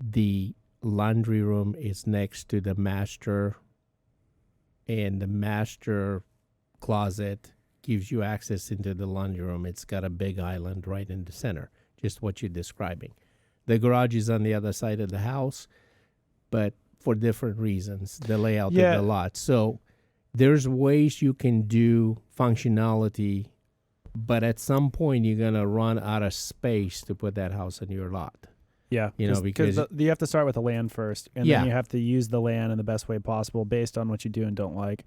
C: the laundry room is next to the master, and the master closet gives you access into the laundry room. It's got a big island right in the center, just what you're describing. The garage is on the other side of the house, but for different reasons, the layout of the lot. So there's ways you can do functionality, but at some point you're going to run out of space to put that house on your lot.
A: Yeah,
C: you know, because
A: you have to start with the land first, and then you have to use the land in the best way possible based on what you do and don't like.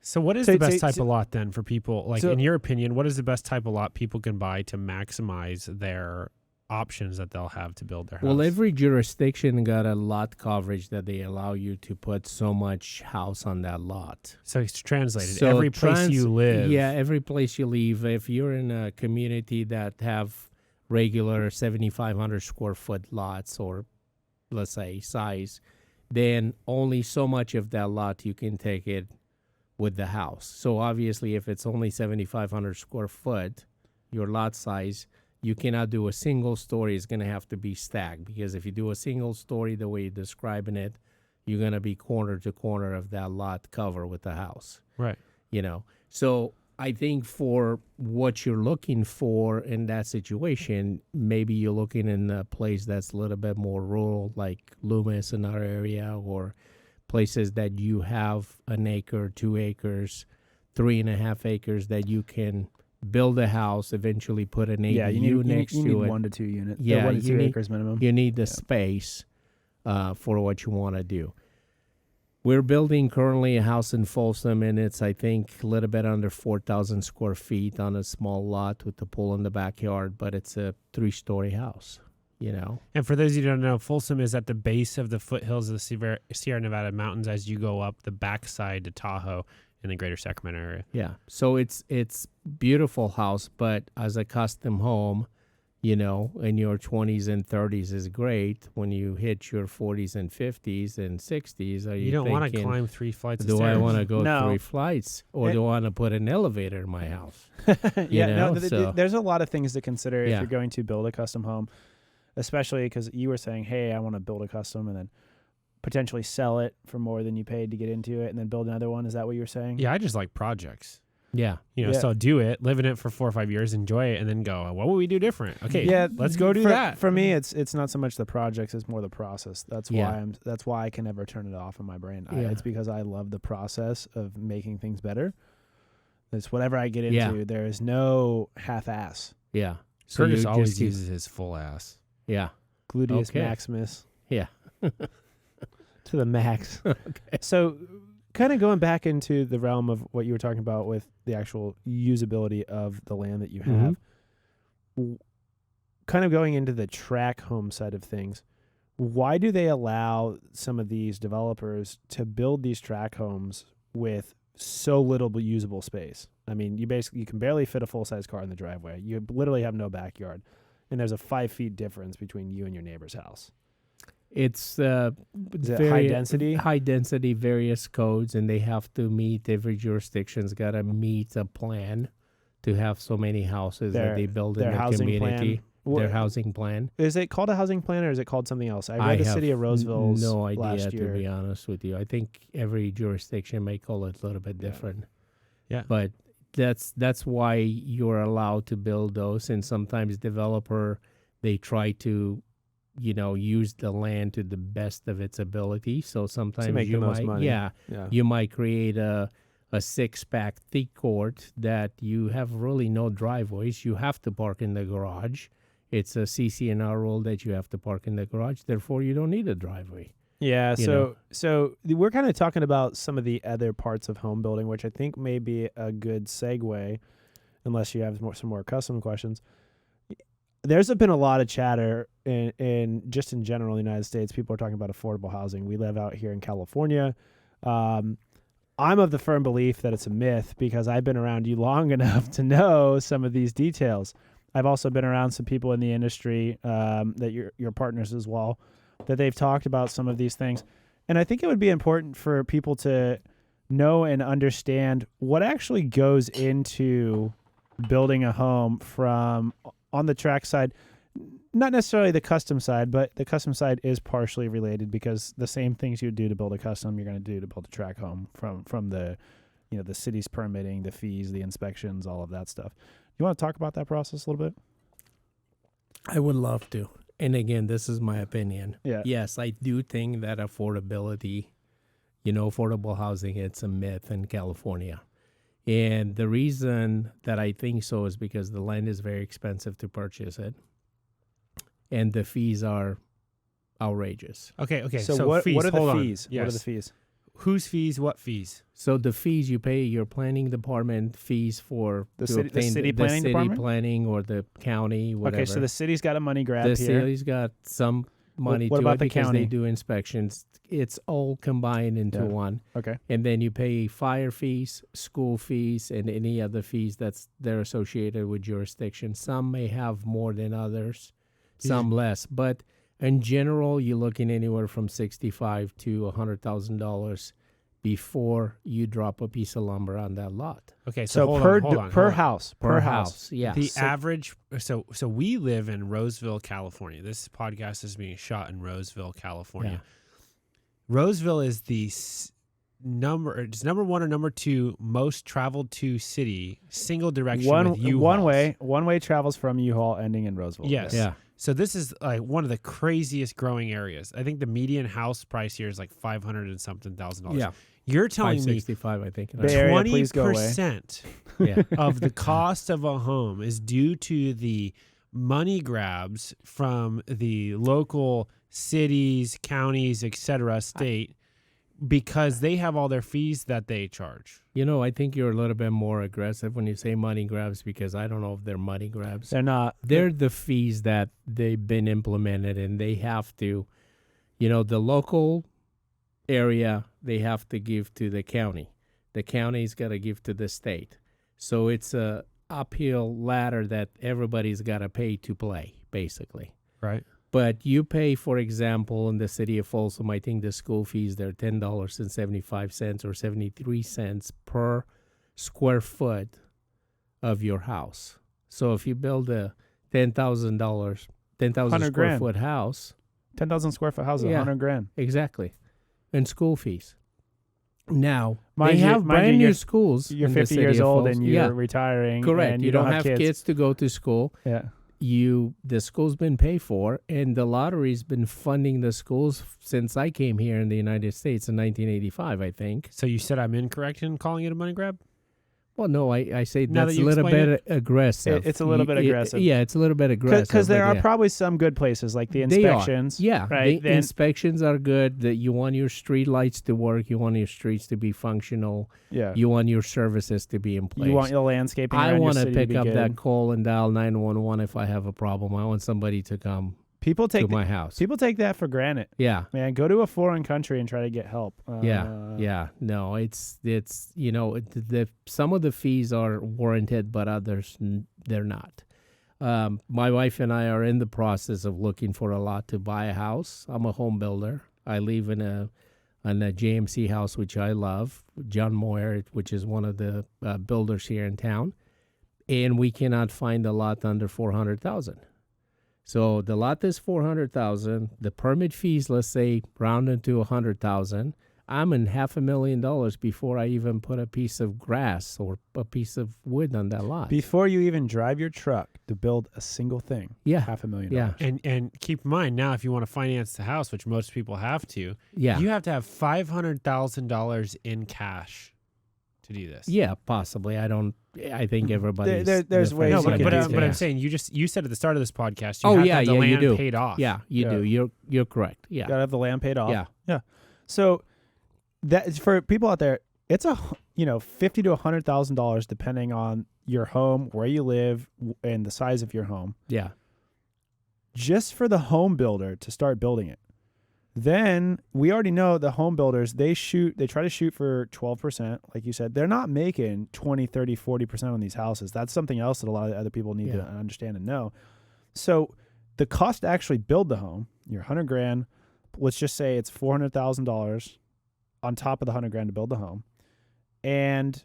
B: So what is the best type of lot then for people? Like, in your opinion, what is the best type of lot people can buy to maximize their options that they'll have to build their house?
C: Well, every jurisdiction got a lot coverage that they allow you to put so much house on that lot.
B: So it's translated. So every place you live.
C: Yeah, every place you live. If you're in a community that have regular 7,500 square foot lots, or let's say size, then only so much of that lot you can take it with the house. So obviously, if it's only 7,500 square foot, your lot size, you cannot do a single story. It's going to have to be stacked, because if you do a single story the way you're describing it, you're going to be corner to corner of that lot cover with the house.
B: Right.
C: You know, so I think for what you're looking for in that situation, maybe you're looking in a place that's a little bit more rural, like Loomis in our area, or places that you have an acre, 2 acres, 3.5 acres that you can build a house, eventually put an ADU next to it.
A: You need 1 to 2 units.
C: Yeah,
A: 1 to 2 acres minimum.
C: You need the space for what you want to do. We're building currently a house in Folsom, and it's, I think, a little bit under 4,000 square feet on a small lot with the pool in the backyard, but it's a 3-story house, you know.
B: And for those of you who don't know, Folsom is at the base of the foothills of the Sierra Nevada mountains as you go up the backside to Tahoe in the greater Sacramento area.
C: Yeah, so it's beautiful house, but as a custom home, you know, in your 20s and 30s is great. When you hit your 40s and 50s and 60s, are you
B: don't want to
C: thinking,
B: climb 3 flights of
C: do
B: stairs?
C: I want to go
A: No.
C: 3 flights, or do I want to put an elevator in my house?
A: There's a lot of things to consider if
C: Yeah.
A: you're going to build a custom home, especially because you were saying, hey, I want to build a custom and then potentially sell it for more than you paid to get into it and then build another one. Is that what you were saying?
B: Yeah, I just like projects.
C: Yeah.
B: You know, so do it, live in it for 4 or 5 years, enjoy it, and then go, what would we do different? Okay, let's go do that.
A: For me, it's not so much the projects, it's more the process. That's why I can never turn it off in my brain. It's because I love the process of making things better. It's whatever I get into, there is no half-ass.
C: Yeah.
B: So Curtis always uses his full ass.
C: Yeah.
A: Gluteus maximus.
C: Yeah.
A: To the max.
C: Okay.
A: So kind of going back into the realm of what you were talking about with the actual usability of the land that you have, kind of going into the track home side of things, why do they allow some of these developers to build these track homes with so little usable space? I mean, you can barely fit a full-size car in the driveway. You literally have no backyard, and there's a 5 feet difference between you and your neighbor's house.
C: It's
A: high density?
C: High density, various codes, and they have to meet, every jurisdiction's got to meet a plan to have so many houses that they build in the community. Their housing plan.
A: Is it called a housing plan, or is it called something else? I read the city of Roseville's
C: no idea,
A: last year.
C: to be honest with you. I think every jurisdiction may call it a little bit different.
B: Yeah.
C: But that's why you're allowed to build those, and sometimes developer, they try to, you know, use the land to the best of its ability. So sometimes
A: to make
C: you
A: the most
C: might,
A: money.
C: you might create a 6-pack thick court that you have really no driveways. You have to park in the garage. It's a CC&R rule that you have to park in the garage. Therefore, you don't need a driveway.
A: Yeah. So we're kind of talking about some of the other parts of home building, which I think may be a good segue, unless you have some more custom questions. There's been a lot of chatter in just in general in the United States. People are talking about affordable housing. We live out here in California. I'm of the firm belief that it's a myth because I've been around you long enough to know some of these details. I've also been around some people in the industry that your partners as well, that they've talked about some of these things. And I think it would be important for people to know and understand what actually goes into building a home from on the track side, not necessarily the custom side, but the custom side is partially related because the same things you do to build a custom, you're going to do to build a track home from the, the city's permitting, the fees, the inspections, all of that stuff. You want to talk about that process a little bit?
C: I would love to. And again, this is my opinion.
A: Yeah.
C: Yes, I do think that affordability, affordable housing, it's a myth in California. And the reason that I think so is because the land is very expensive to purchase it. And the fees are outrageous.
B: Okay.
A: So what
B: fees,
A: are the
B: hold on.
A: fees?
B: Yes.
A: What are the fees?
B: Whose fees? What fees?
C: So the fees you pay, your planning department fees for
A: The
C: to
A: city- the
C: obtain
A: city planning department?
C: planning or the county, whatever.
A: Okay, so the city's got a money grab
C: the
A: here.
C: city's got some money
A: What
C: to
A: about
C: it
A: the
C: because
A: county?
C: they do inspections. It's all combined into
A: Yeah.
C: one.
A: Okay.
C: And then you pay fire fees, school fees, and any other fees they're associated with jurisdiction. Some may have more than others, some less. But in general, you're looking anywhere from $65,000 to $100,000 before you drop a piece of lumber on that lot.
B: Okay,
A: So
B: hold
A: per
B: on, hold on,
A: per
B: hold on.
A: house, per house.
C: Yeah.
B: The average, so we live in Roseville, California. This podcast is being shot in Roseville, California. Roseville is it's number one or number two most traveled to city, single direction with U-Hauls.
A: One way travels from U-Haul, ending in Roseville.
B: Yes.
C: Yeah.
B: So this is like one of the craziest growing areas. I think the median house price here is like $500 and something thousand.
C: Yeah.
B: You're telling me
C: 565, I think.
A: Bay Area, please go away.
B: 20%
C: Yeah.
B: of the cost of a home is due to the money grabs from the local cities, counties, etc., state, because they have all their fees that they charge.
C: I think you're a little bit more aggressive when you say money grabs because I don't know if they're money grabs.
A: They're not.
C: They're the fees that they've been implemented and they have to, the local area, they have to give to the county. The county's got to give to the state. So it's a uphill ladder that everybody's got to pay to play, basically.
B: Right.
C: But you pay, for example, in the city of Folsom, I think the school fees, they're $10.75 or 73 cents per square foot of your house. So if you build a $10,000 square
A: grand.
C: foot house.
A: 10,000 square foot house is
C: Yeah.
A: $100,000.
C: Exactly. And school fees. Now,
A: Mind
C: they
A: you-
C: have
A: mind
C: brand
A: you,
C: new
A: you're-
C: schools.
A: You're
C: in the
A: 50
C: city
A: years
C: of
A: old
C: Folsom.
A: and you're
C: Yeah,
A: retiring.
C: correct.
A: And
C: You don't have
A: kids.
C: kids to go to school.
A: Yeah.
C: The school's been paid for, and the lottery's been funding the schools since I came here in the United States in 1985, I think.
B: So you said I'm incorrect in calling it a money grab?
C: Well, no, I say
B: Now
C: that's
B: that
C: a
B: you
C: little
B: explain
C: bit aggressive.
A: It's a little bit aggressive.
C: Yeah, it's a little bit aggressive.
A: Because there
C: but
A: are
C: yeah.
A: probably some good places like the
C: They are.
A: inspections.
C: Yeah,
A: Right.
C: the inspections are good. That you want your street lights to work. You want your streets to be functional.
A: Yeah.
C: You want your services to be in place.
A: You want your landscaping.
C: I
A: want
C: want to pick up
A: good.
C: that call and dial 911 if I have a problem. I want somebody to come
A: People
C: to
A: take
C: my house.
A: people take that for granted.
C: Yeah.
A: Man, go to a foreign country and try to get help.
C: Yeah. No, it's some of the fees are warranted, but others they're not. My wife and I are in the process of looking for a lot to buy a house. I'm a home builder. I live in a JMC house, which I love, John Moyer, which is one of the builders here in town, and we cannot find a lot under $400,000. So the lot is $400,000. The permit fees, let's say, rounded to $100,000. I'm in $500,000 before I even put a piece of grass or a piece of wood on that lot.
A: Before you even drive your truck to build a single thing.
C: Yeah.
A: $500,000.
C: Yeah.
B: And keep in mind now, if you want to finance the house, which most people have to,
C: Yeah.
B: you have to have $500,000 in cash to do this.
C: Yeah, possibly. I think everybody's
A: there's ways
B: No,
A: you
B: but,
A: can
B: but,
A: do
B: I'm, but I'm
A: things.
B: saying you said at the start of this podcast,
C: Oh,
B: have to
C: yeah,
B: have the
C: yeah, you
B: land
C: do.
B: paid off.
C: Yeah, you
A: Yeah.
C: do. You're correct. Yeah.
A: Gotta have the land paid off.
C: Yeah.
A: So that is for people out there. It's $50,000 to $100,000 depending on your home, where you live, and the size of your home.
C: Yeah.
A: Just for the home builder to start building it. Then we already know the home builders, they try to shoot for 12%. Like you said, they're not making 20, 30, 40% on these houses. That's something else that a lot of other people need to understand and know. So the cost to actually build the home, you're $100,000. Let's just say it's $400,000 on top of the $100,000 to build the home. And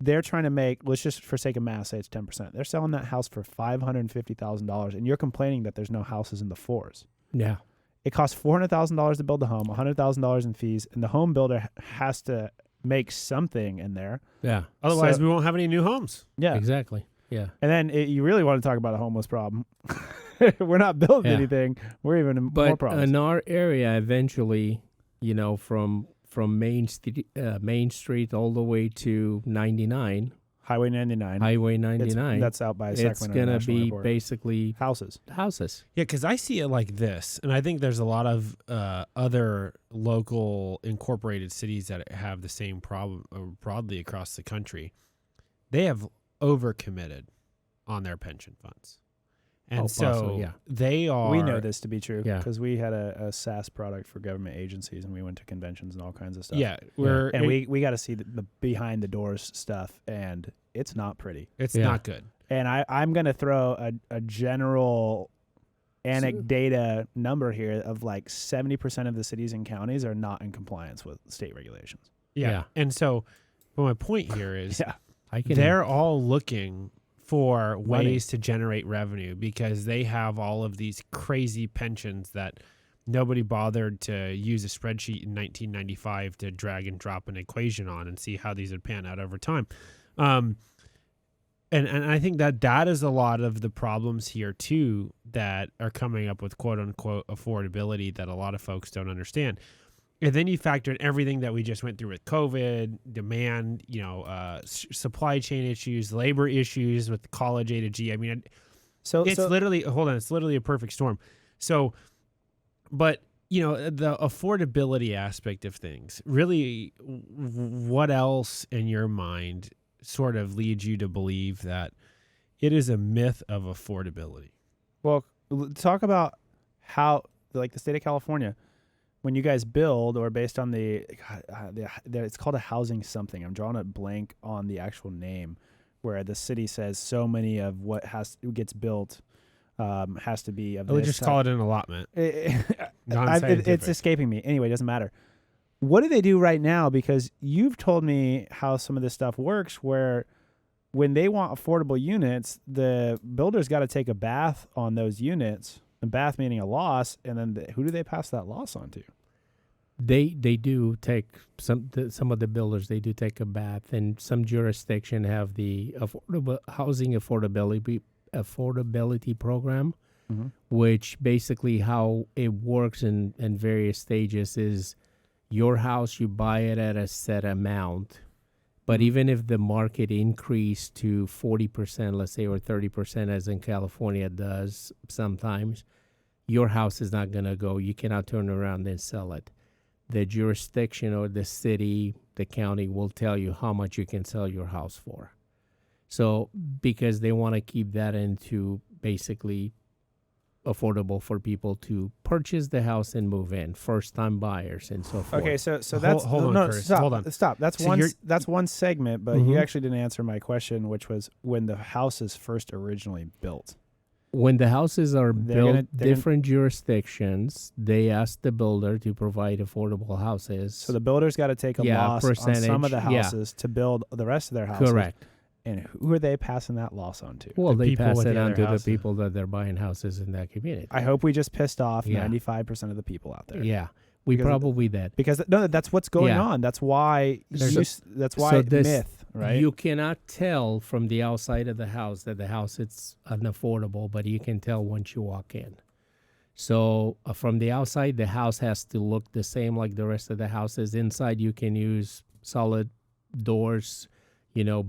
A: they're trying to make, let's just for sake of math say it's 10%. They're selling that house for $550,000, and you're complaining that there's no houses in the fours.
C: Yeah.
A: It costs $400,000 to build the home, $100,000 in fees, and the home builder has to make something in there.
C: Yeah.
B: Otherwise, we won't have any new homes.
A: Yeah.
C: Exactly. Yeah.
A: And then you really want to talk about a homeless problem. We're not building anything. We're even in more problems.
C: In our area, eventually, from Main Street all the way to 99,
A: Highway 99.
C: That's
A: out by Sacramento.
C: It's going to be
A: Airport.
C: Basically
A: houses.
B: Yeah, because I see it like this, and I think there's a lot of other local incorporated cities that have the same problem broadly across the country. They have overcommitted on their pension funds. And they are...
A: We know this to be true because
C: Yeah.
A: we had a SaaS product for government agencies, and we went to conventions and all kinds of stuff.
B: Yeah.
A: We got to see the behind the doors stuff, and it's not pretty.
B: It's not good.
A: And I'm going to throw a general anecdata number here of like 70% of the cities and counties are not in compliance with state regulations.
B: Yeah. And so, but my point here is
C: Yeah.
B: they're all looking for ways to generate revenue because they have all of these crazy pensions that nobody bothered to use a spreadsheet in 1995 to drag and drop an equation on and see how these would pan out over time. And I think that is a lot of the problems here too that are coming up with quote unquote affordability that a lot of folks don't understand. And then you factor in everything that we just went through with COVID, demand, supply chain issues, labor issues with college A to G. I mean, it's literally a perfect storm. So, but, the affordability aspect of things, really, what else in your mind sort of leads you to believe that it is a myth of affordability?
A: Well, talk about how, like the state of California, when you guys build, or based on it's called a housing something. I'm drawing a blank on the actual name, where the city says so many of what gets built has to be of.
B: I would just call it an allotment.
A: It's escaping me. Anyway, it doesn't matter. What do they do right now? Because you've told me how some of this stuff works, where when they want affordable units, the builder's got to take a bath on those units. And bath meaning a loss, and then who do they pass that loss on to?
C: They do take some of the builders. They do take a bath, and some jurisdiction have the housing affordability program, which basically how it works in various stages is your house, you buy it at a set amount, but even if the market increased to 40%, let's say, or 30%, as in California does sometimes, your house is not going to go. You cannot turn around and sell it. The jurisdiction or the city, the county will tell you how much you can sell your house for. So because they want to keep that into basically affordable for people to purchase the house and move in, first-time buyers and so forth.
A: Okay, so that's
B: hold on, Curtis. Hold on.
A: Stop. That's one segment, but you actually didn't answer my question, which was when the house is first originally built.
C: When the houses are built, different jurisdictions, they ask the builder to provide affordable houses.
A: So the builder's got to take a loss on some of the houses to build the rest of their houses.
C: Correct.
A: And who are they passing that loss on to?
C: Well, they pass it on to the people that they're buying houses in that community.
A: I hope we just pissed off 95% of the people out there.
C: Yeah, we probably did.
A: Because that's what's going on. That's why myth. Right?
C: You cannot tell from the outside of the house that the house is unaffordable, but you can tell once you walk in. So from the outside, the house has to look the same like the rest of the houses. Inside, you can use solid doors,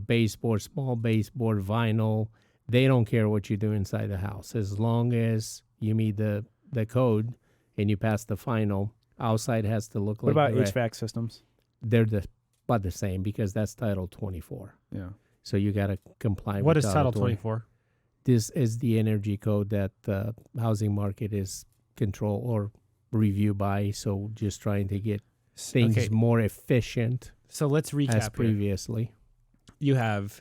C: baseboard, small baseboard, vinyl. They don't care what you do inside the house. As long as you meet the code and you pass the final, outside has to look like.
A: What about HVAC systems?
C: They're about the same because that's Title 24.
A: Yeah.
C: So you got to comply with
B: what is Title 24?
C: This is the energy code that the housing market is controlled or reviewed by. So just trying to get things more efficient.
B: So let's recap
C: as previously.
B: You have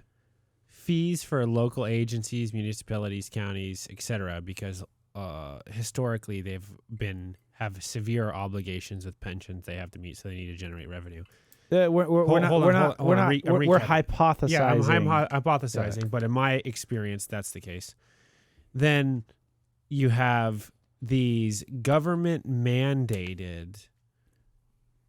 B: fees for local agencies, municipalities, counties, etc. Because historically they've have severe obligations with pensions they have to meet, so they need to generate revenue.
A: We're hypothesizing.
B: Yeah, I'm hypothesizing, but in my experience, that's the case. Then you have these government mandated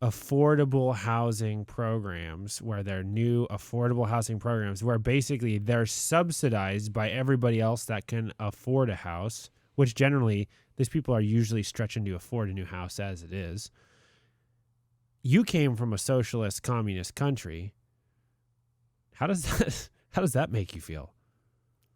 B: affordable housing programs where they're new affordable housing programs where basically they're subsidized by everybody else that can afford a house, which generally these people are usually stretching to afford a new house as it is. You came from a socialist communist country. How does that make you feel?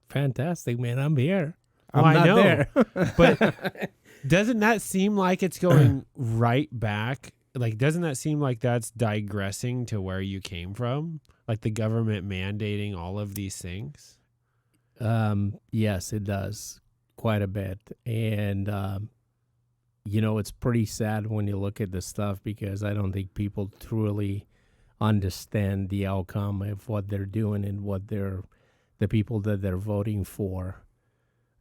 C: Fantastic, man. I'm here.
B: Well,
C: I'm not
B: I know,
C: there.
B: but doesn't that seem like it's going right back? Like, doesn't that seem like that's digressing to where you came from? Like the government mandating all of these things?
C: Yes, it does quite a bit. And, it's pretty sad when you look at the stuff because I don't think people truly understand the outcome of what they're doing and what the people that they're voting for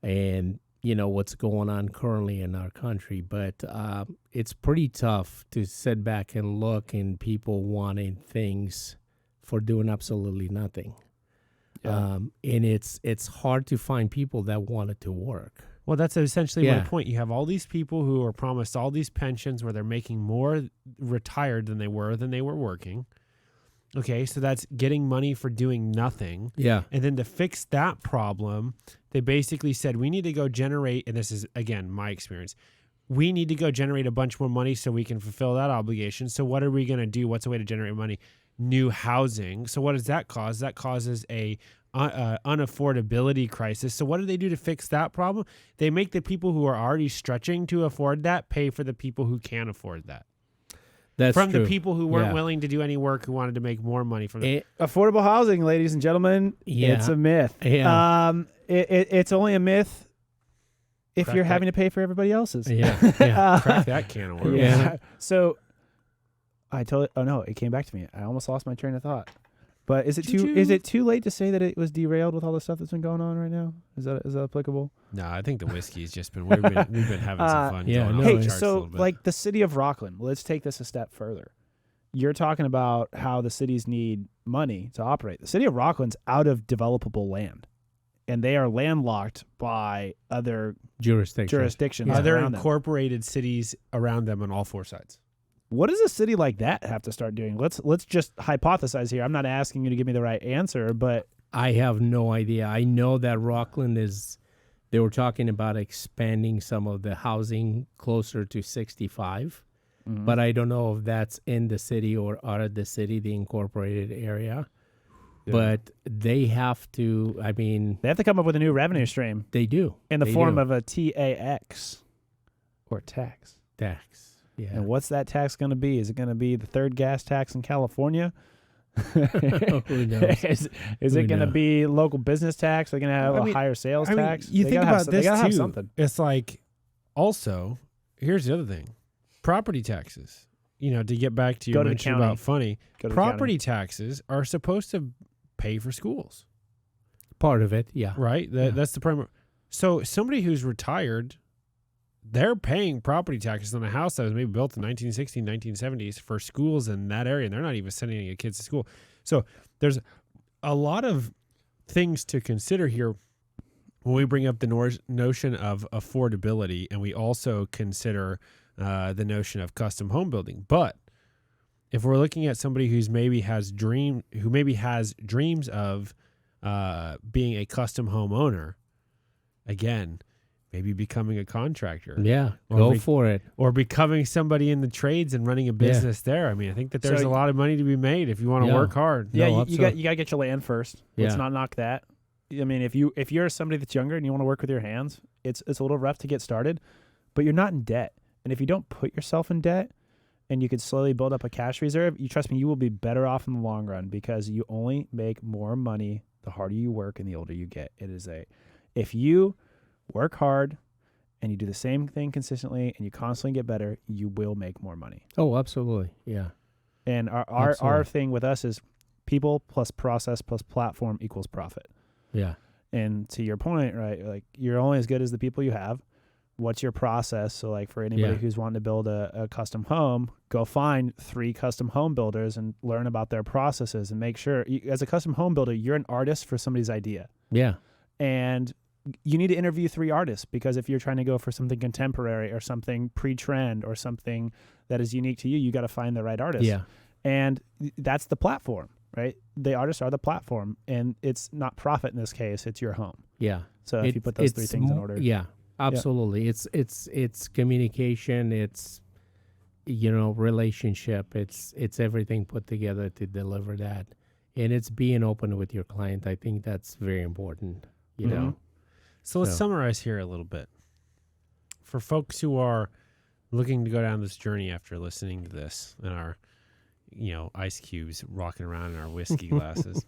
C: and, what's going on currently in our country. But it's pretty tough to sit back and look and people wanting things for doing absolutely nothing. Yeah. And it's hard to find people that want it to work.
B: Well, that's essentially my point. You have all these people who are promised all these pensions where they're making more retired than they were working. Okay, so that's getting money for doing nothing.
C: Yeah.
B: And then to fix that problem, they basically said, we need to go generate, and this is, again, my experience, we need to go generate a bunch more money so we can fulfill that obligation. So what are we going to do? What's a way to generate money? New housing. So what does that cause? That causes a unaffordability crisis. So what do they do to fix that problem? They make the people who are already stretching to afford that pay for the people who can't afford that.
C: That's
B: from
C: true.
B: The people who weren't willing to do any work, who wanted to make more money from it.
A: Affordable housing, ladies and gentlemen, it's a myth.
C: Yeah.
A: It's only a myth if you're having to pay for everybody else's.
C: Yeah.
B: Crack that can of worms.
A: Yeah. So I told it. Oh no, it came back to me. I almost lost my train of thought. But is it too late to say that it was derailed with all the stuff that's been going on right now? Is that applicable?
B: No, I think the whiskey's just been we've been having some fun.
C: Yeah.
B: Going
C: No,
B: off the
A: Hey,
B: charts a
A: so
B: little bit.
A: like the city of Rockland, let's take this a step further. You're talking about how the cities need money to operate. The city of Rockland's out of developable land, and they are landlocked by other jurisdictions.
B: Other
A: around them.
B: incorporated cities around them on all four sides.
A: What does a city like that have to start doing? Let's just hypothesize here. I'm not asking you to give me the right answer, but
C: I have no idea. I know that Rockland they were talking about expanding some of the housing closer to 65, but I don't know if that's in the city or out of the city, the incorporated area. Yeah. But they have to,
A: they have to come up with a new revenue stream.
C: They do.
A: In the form of a TAX or tax.
C: Tax. Yeah.
A: And what's that tax going to be? Is it going to be the third gas tax in California?
C: Who knows?
A: Is it going to be local business tax? They're going to have a higher sales tax?
B: You think about this too.
A: Have something.
B: It's like, also, here's the other thing. Property taxes. To get back to your mention about funny, property taxes are supposed to pay for schools.
C: Part of it, yeah.
B: Right? That's the primary. So somebody who's retired, they're paying property taxes on a house that was maybe built in 1960s, 1970s for schools in that area, and they're not even sending any kids to school. So there's a lot of things to consider here when we bring up the notion of affordability, and we also consider the notion of custom home building. But if we're looking at somebody who maybe has dreams of being a custom home owner, again, maybe becoming a contractor.
C: Yeah, go for it.
B: Or becoming somebody in the trades and running a business there. I think that there's a lot of money to be made if you want to work hard.
A: Yeah, you got to get your land first. Let's not knock that. If you're somebody that's younger and you want to work with your hands, it's a little rough to get started, but you're not in debt. And if you don't put yourself in debt and you could slowly build up a cash reserve, you trust me, you will be better off in the long run because you only make more money the harder you work and the older you get. If you work hard and you do the same thing consistently and you constantly get better, you will make more money.
C: Oh, absolutely. Yeah.
A: And our thing with us is people plus process plus platform equals profit.
C: Yeah.
A: And to your point, right, like you're only as good as the people you have. what's your process? So like for anybody who's wanting to build a custom home, go find 3 custom home builders and learn about their processes and make sure as a custom home builder, you're an artist for somebody's idea.
C: Yeah.
A: And you need to interview 3 artists, because if you're trying to go for something contemporary or something pre-trend or something that is unique to you, you got to find the right artist.
C: Yeah.
A: And that's the platform, right? The artists are the platform, and it's not profit in this case, it's your home.
C: Yeah.
A: So if you put those 3 things in order.
C: Yeah. Absolutely. Yeah. It's communication, it's relationship, it's everything put together to deliver that. And it's being open with your client. I think that's very important, you know.
B: So let's summarize here a little bit. For folks who are looking to go down this journey after listening to this and our ice cubes rocking around in our whiskey glasses,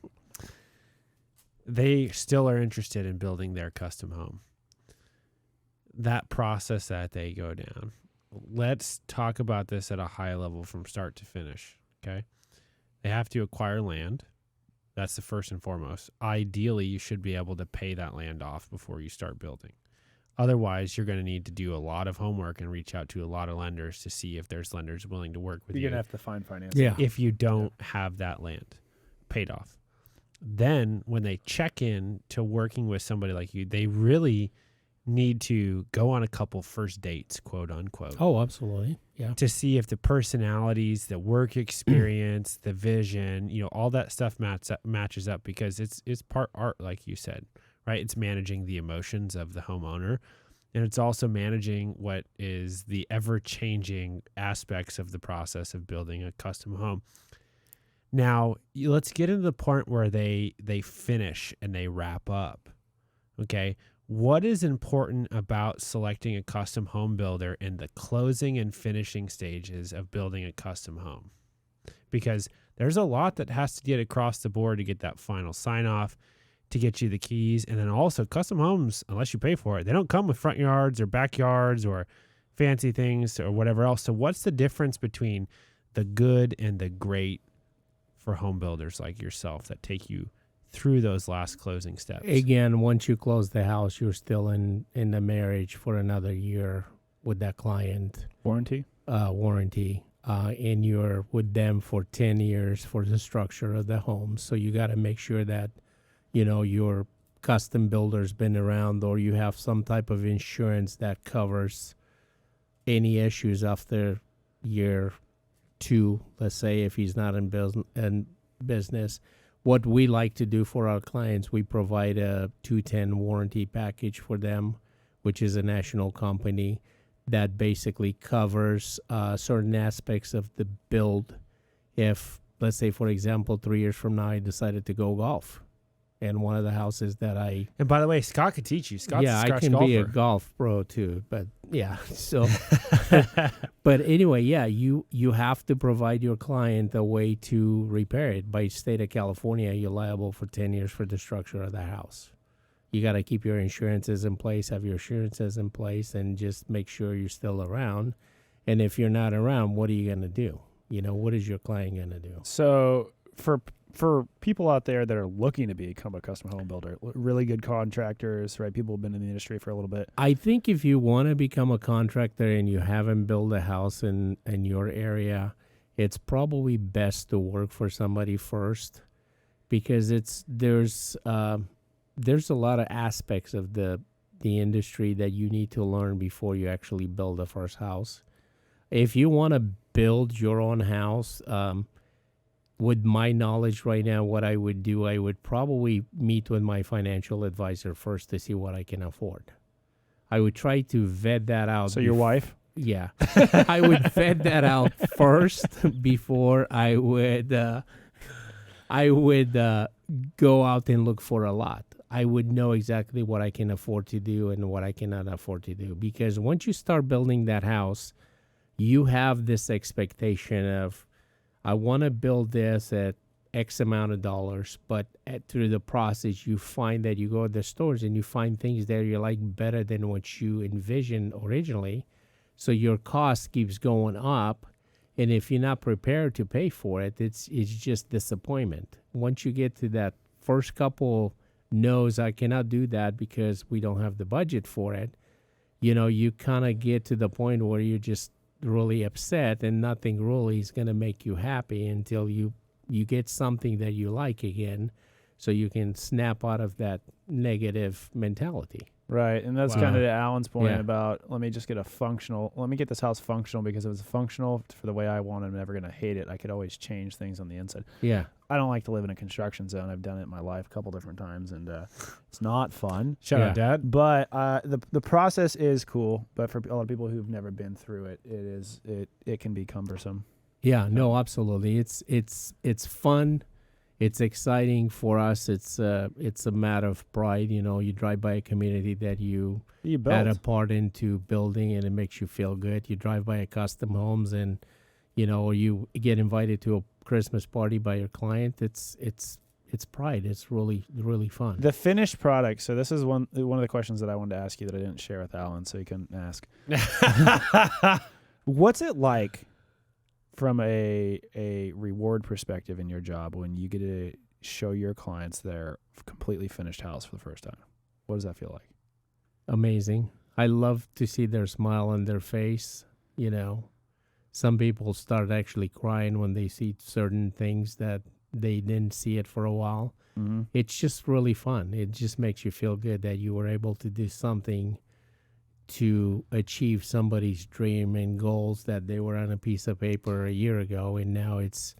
B: they still are interested in building their custom home. That process that they go down, let's talk about this at a high level from start to finish, okay? They have to acquire land. That's the first and foremost. Ideally, you should be able to pay that land off before you start building. Otherwise, you're going to need to do a lot of homework and reach out to a lot of lenders to see if there's lenders willing to work with you.
A: You're going to have to find financing.
C: Yeah.
B: If you don't have that land paid off. Then when they check in to working with somebody like you, they really need to go on a couple first dates, quote unquote.
C: Oh, absolutely. Yeah.
B: To see if the personalities, the work experience, the vision, all that stuff matches up, because it's part art, like you said, right? It's managing the emotions of the homeowner, and it's also managing what is the ever-changing aspects of the process of building a custom home. Now, let's get into the point where they finish and they wrap up. Okay. What is important about selecting a custom home builder in the closing and finishing stages of building a custom home? Because there's a lot that has to get across the board to get that final sign off, to get you the keys. And then also custom homes, unless you pay for it, they don't come with front yards or backyards or fancy things or whatever else. So what's the difference between the good and the great for home builders like yourself that take you through those last closing steps?
C: Again, once you close the house, you're still in the marriage for another year with that client.
A: Warranty?
C: And you're with them for 10 years for the structure of the home. So you got to make sure that, your custom builder's been around, or you have some type of insurance that covers any issues after year 2, let's say, if he's not in business. What we like to do for our clients, we provide a 210 warranty package for them, which is a national company that basically covers certain aspects of the build. If, let's say, for example, 3 years from now, I decided to go golf, and one of the houses that
B: And by the way, Scott could teach you. Scott's a scratch
C: I can
B: golfer.
C: be a golf pro too, but yeah. So, but anyway, yeah, you have to provide your client a way to repair it. By state of California, you're liable for 10 years for the structure of the house. You got to keep your insurances in place, have your assurances in place, and just make sure you're still around. And if you're not around, what are you going to do? What is your client going to do?
A: So for people out there that are looking to become a custom home builder, really good contractors, right? People have been in the industry for a little bit.
C: I think if you want to become a contractor and you haven't built a house in your area, it's probably best to work for somebody first, because there's a lot of aspects of the industry that you need to learn before you actually build the first house. If you want to build your own house, with my knowledge right now, what I would do, I would probably meet with my financial advisor first to see what I can afford. I would try to vet that out.
A: So your wife?
C: Yeah. I would vet that out first before I would go out and look for a lot. I would know exactly what I can afford to do and what I cannot afford to do. Because once you start building that house, you have this expectation of, I want to build this at X amount of dollars, but through the process, you find that you go to the stores and you find things that you like better than what you envisioned originally. So your cost keeps going up. And if you're not prepared to pay for it, it's just disappointment. Once you get to that first couple no's, I cannot do that because we don't have the budget for it. you kind of get to the point where you're just really upset, and nothing really is going to make you happy until you get something that you like again, so you can snap out of that negative mentality.
A: Right, and that's kind of to Alan's point
C: Yeah.
A: about let me get this house functional, because if it's functional for the way I want it, I'm never going to hate it. I could always change things on the inside.
C: Yeah.
A: I don't like to live in a construction zone. I've done it in my life a couple different times, and it's not fun.
B: Shout out, Dad.
A: But the process is cool, but for a lot of people who've never been through it, it can be cumbersome.
C: Yeah, no, absolutely. It's fun. It's exciting for us. It's a matter of pride. You drive by a community that you
A: built.
C: had a part into building, and it makes you feel good. You drive by a custom homes, and you get invited to a Christmas party by your client. It's pride. It's really, really fun.
A: The finished product. So this is one of the questions that I wanted to ask you that I didn't share with Alan, so you can ask. What's it like from a reward perspective in your job when you get to show your clients their completely finished house for the first time? What does that feel like?
C: Amazing. I love to see their smile on their face. Some people start actually crying when they see certain things that they didn't see it for a while.
A: Mm-hmm.
C: It's just really fun. It just makes you feel good that you were able to do something to achieve somebody's dream and goals that they were on a piece of paper a year ago, and now it's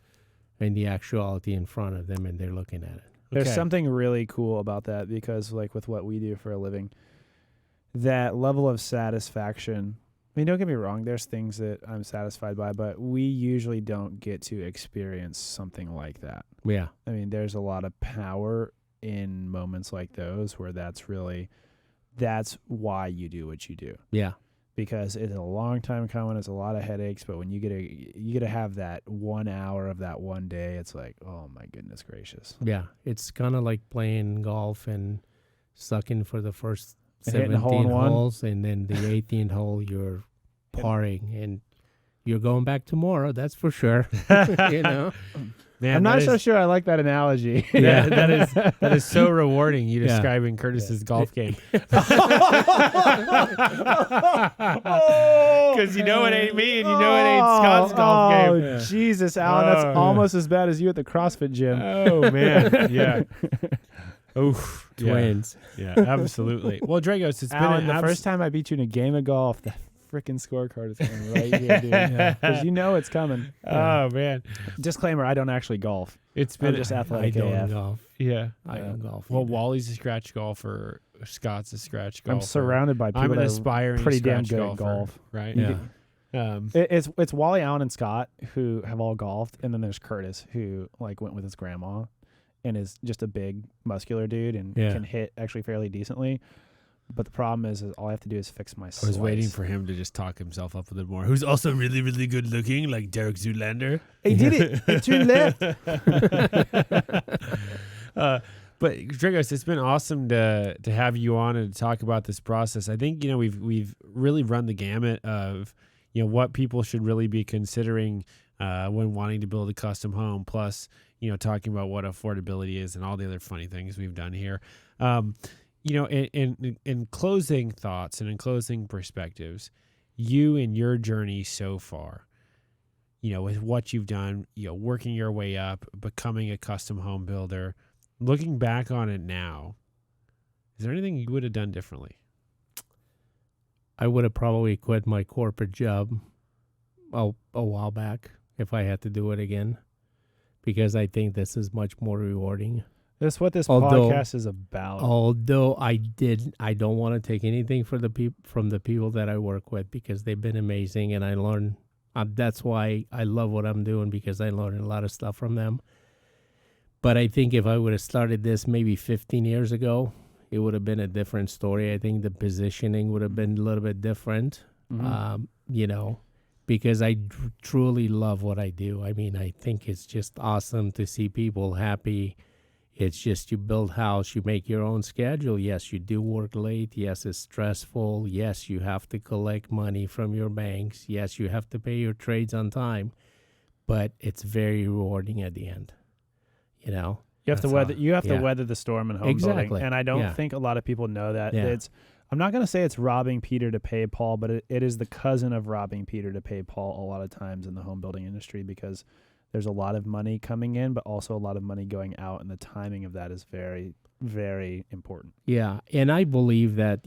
C: in the actuality in front of them, and they're looking at it.
A: There's something really cool about that, because like with what we do for a living, that level of satisfaction, I mean, don't get me wrong, there's things that I'm satisfied by, but we usually don't get to experience something like that.
C: Yeah.
A: I mean, there's a lot of power in moments like those where that's why you do what you do.
C: Yeah.
A: Because it's a long time coming, it's a lot of headaches, but when you get to have that 1 hour of that one day, it's like, oh my goodness gracious.
C: Yeah. It's kind of like playing golf and sucking for the first
A: And hitting
C: 17
A: a hole in one.
C: holes, and then the 18th hole you're parring, and you're going back tomorrow, that's for sure.
B: Man,
A: I'm not so sure I like that analogy.
B: Yeah, that is so rewarding. You
C: Yeah.
B: describing Curtis's golf game. Because you know it ain't me, and you know it ain't Scott's golf game.
A: Oh, Jesus, Alan, that's almost as bad as you at the CrossFit gym.
B: Oh man, yeah. Oof,
C: Twins.
B: Yeah, absolutely. Well, Dragos, it's
A: Alan,
B: been
A: the first time I beat you in a game of golf, that freaking scorecard is coming right here, dude. Because you know it's coming.
B: Oh man.
A: Disclaimer: I don't actually golf.
B: It's been
A: just
C: I
A: athletic
C: don't
A: AF.
C: golf.
B: Yeah.
C: I don't golf.
B: Well,
C: either.
B: Wally's a scratch golfer. Scott's a scratch golfer.
A: I'm surrounded by people
B: I'm an
A: that are
B: aspiring
A: pretty damn
B: scratch
A: good at
B: golfer,
A: golf.
B: right?
C: Yeah.
A: It's Wally, Alan, and Scott who have all golfed, and then there's Curtis who like went with his grandma, and is just a big muscular dude and can hit actually fairly decently. But the problem is all I have to do is fix my
B: I
A: slice.
B: was waiting for him to just talk himself up a little more. Who's also really, really good looking, like Derek Zoolander.
A: He did it. It turned left.
B: But Dragos, it's been awesome to have you on and to talk about this process. I think we've really run the gamut of what people should really be considering when wanting to build a custom home. Plus, talking about what affordability is and all the other funny things we've done here. In closing thoughts and in closing perspectives, you and your journey so far, with what you've done, working your way up, becoming a custom home builder, looking back on it now, is there anything you would have done differently?
C: I would have probably quit my corporate job a while back if I had to do it again, because I think this is much more rewarding.
A: That's what this podcast is about.
C: Although I don't want to take anything from the people that I work with, because they've been amazing, and I learn. That's why I love what I'm doing, because I learned a lot of stuff from them. But I think if I would have started this maybe 15 years ago, it would have been a different story. I think the positioning would have been a little bit different, because I truly love what I do. I mean, I think it's just awesome to see people happy. It's just you build house, you make your own schedule. Yes, you do work late. Yes, it's stressful. Yes, you have to collect money from your banks. Yes, you have to pay your trades on time. But it's very rewarding at the end. You have to weather the storm in home building.
A: And I don't think a lot of people know that.
C: Yeah.
A: I'm not going to say it's robbing Peter to pay Paul, but it is the cousin of robbing Peter to pay Paul a lot of times in the home building industry, because there's a lot of money coming in, but also a lot of money going out, and the timing of that is very, very important.
C: Yeah, and I believe that,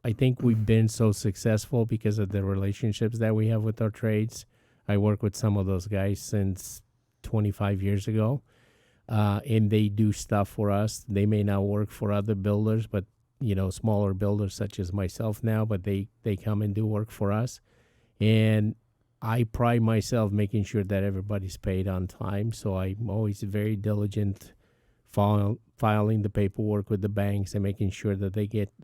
C: I think we've been so successful because of the relationships that we have with our trades. I work with some of those guys since 25 years ago, and they do stuff for us. They may not work for other builders, but smaller builders such as myself now, but they come and do work for us. And I pride myself making sure that everybody's paid on time. So I'm always very diligent filing the paperwork with the banks and making sure that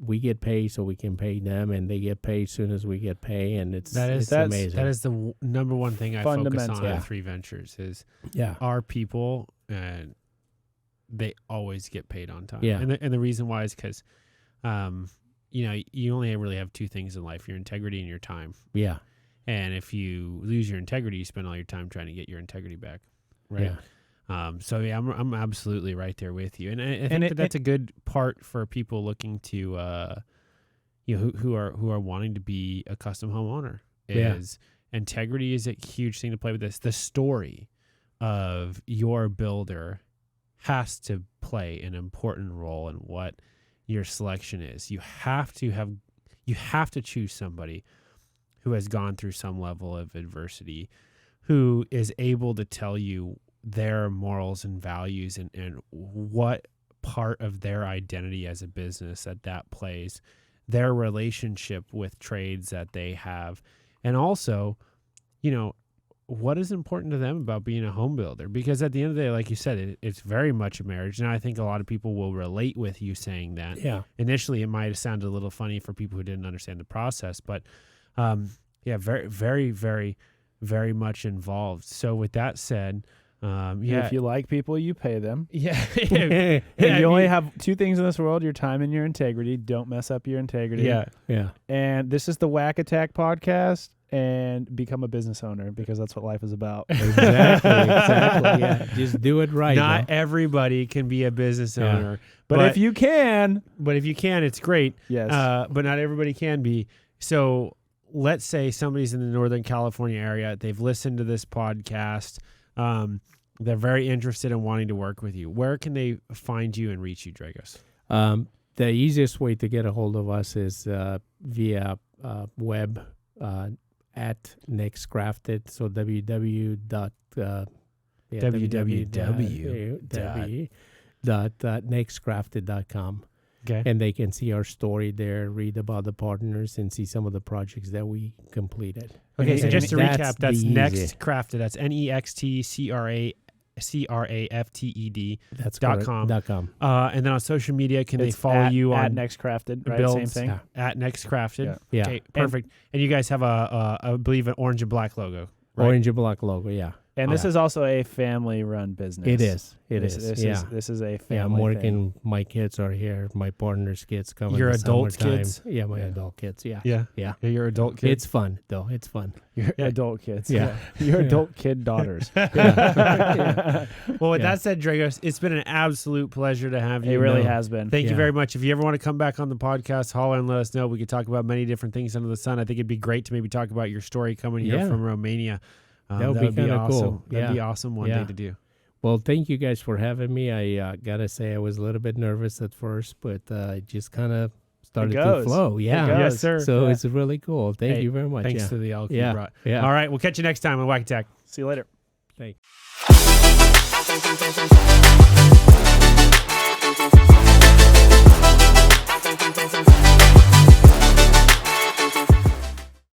C: we get paid so we can pay them, and they get paid as soon as we get paid. And it's amazing.
B: That is the number one thing I focus on at Three Ventures is our people, and they always get paid on time.
C: Yeah.
B: And the reason why is because you only really have two things in life: your integrity and your time.
C: Yeah.
B: And if you lose your integrity, you spend all your time trying to get your integrity back. Right.
C: Yeah.
B: I'm absolutely right there with you, and I think that's a good part for people looking to, who are wanting to be a custom homeowner. Integrity is a huge thing to play with this. The story of your builder has to play an important role in what your selection is. You have to choose somebody who has gone through some level of adversity, who is able to tell you their morals and values and what part of their identity as a business that plays, their relationship with trades that they have, and also, what is important to them about being a home builder. Because at the end of the day, like you said, it's very much a marriage. And I think a lot of people will relate with you saying that.
C: Yeah.
B: Initially, it might have sounded a little funny for people who didn't understand the process, but very, very, very, very much involved. So with that said,
A: if you like people, you pay them.
B: Yeah.
A: You only have two things in this world: your time and your integrity. Don't mess up your integrity.
C: Yeah.
A: And this is the WAC Attack podcast, and become a business owner, because that's what life is about.
C: Exactly. Yeah. Just do it right.
B: Not everybody can be a business owner,
A: but if you can,
B: it's great.
A: Yes.
B: But not everybody can be. So let's say somebody's in the Northern California area. They've listened to this podcast. They're very interested in wanting to work with you. Where can they find you and reach you, Dragos?
C: The easiest way to get a hold of us is via web at Next Crafted. So www.nextcrafted.com.
B: Okay.
C: And they can see our story there, read about the partners, and see some of the projects that we completed.
B: Okay, so just to recap, that's
C: Next
B: Crafted. That's NEXTCRAFTED.
C: That's
B: .com.
C: .com.
B: And then on social media, can they follow you
A: at
B: on
A: Next Crafted? Right,
B: builds,
A: same thing.
B: At Next Crafted.
C: Yeah.
B: Okay, perfect. And you guys have I believe, an orange and black logo. Right?
C: Orange and black logo. Yeah.
A: And this is also a family-run business.
C: It is.
A: This is a family.
C: I'm working. Thing. My kids are here. My partner's kids coming.
B: Your adult kids?
C: Yeah, my adult kids. Yeah.
B: Yeah. Your adult kids.
C: It's fun though. It's fun.
A: Your adult kids.
C: Yeah.
A: Your adult kid daughters.
B: Well, with that said, Dragos, it's been an absolute pleasure to have you.
A: It really has been.
B: Thank you very much. If you ever want to come back on the podcast, holler and let us know. We could talk about many different things under the sun. I think it'd be great to maybe talk about your story coming here from Romania.
C: That would be kind of
B: awesome.
C: cool.
B: That'd be awesome one day to do.
C: Well, thank you guys for having me. I gotta say I was a little bit nervous at first, but it just kind of started to flow. Yeah,
B: yes, sir.
C: So it's really cool. Thank you very much.
B: Thanks to the elk you brought.
C: Yeah.
B: All right, we'll catch you next time on WAC Attack.
A: See you later.
C: Thanks.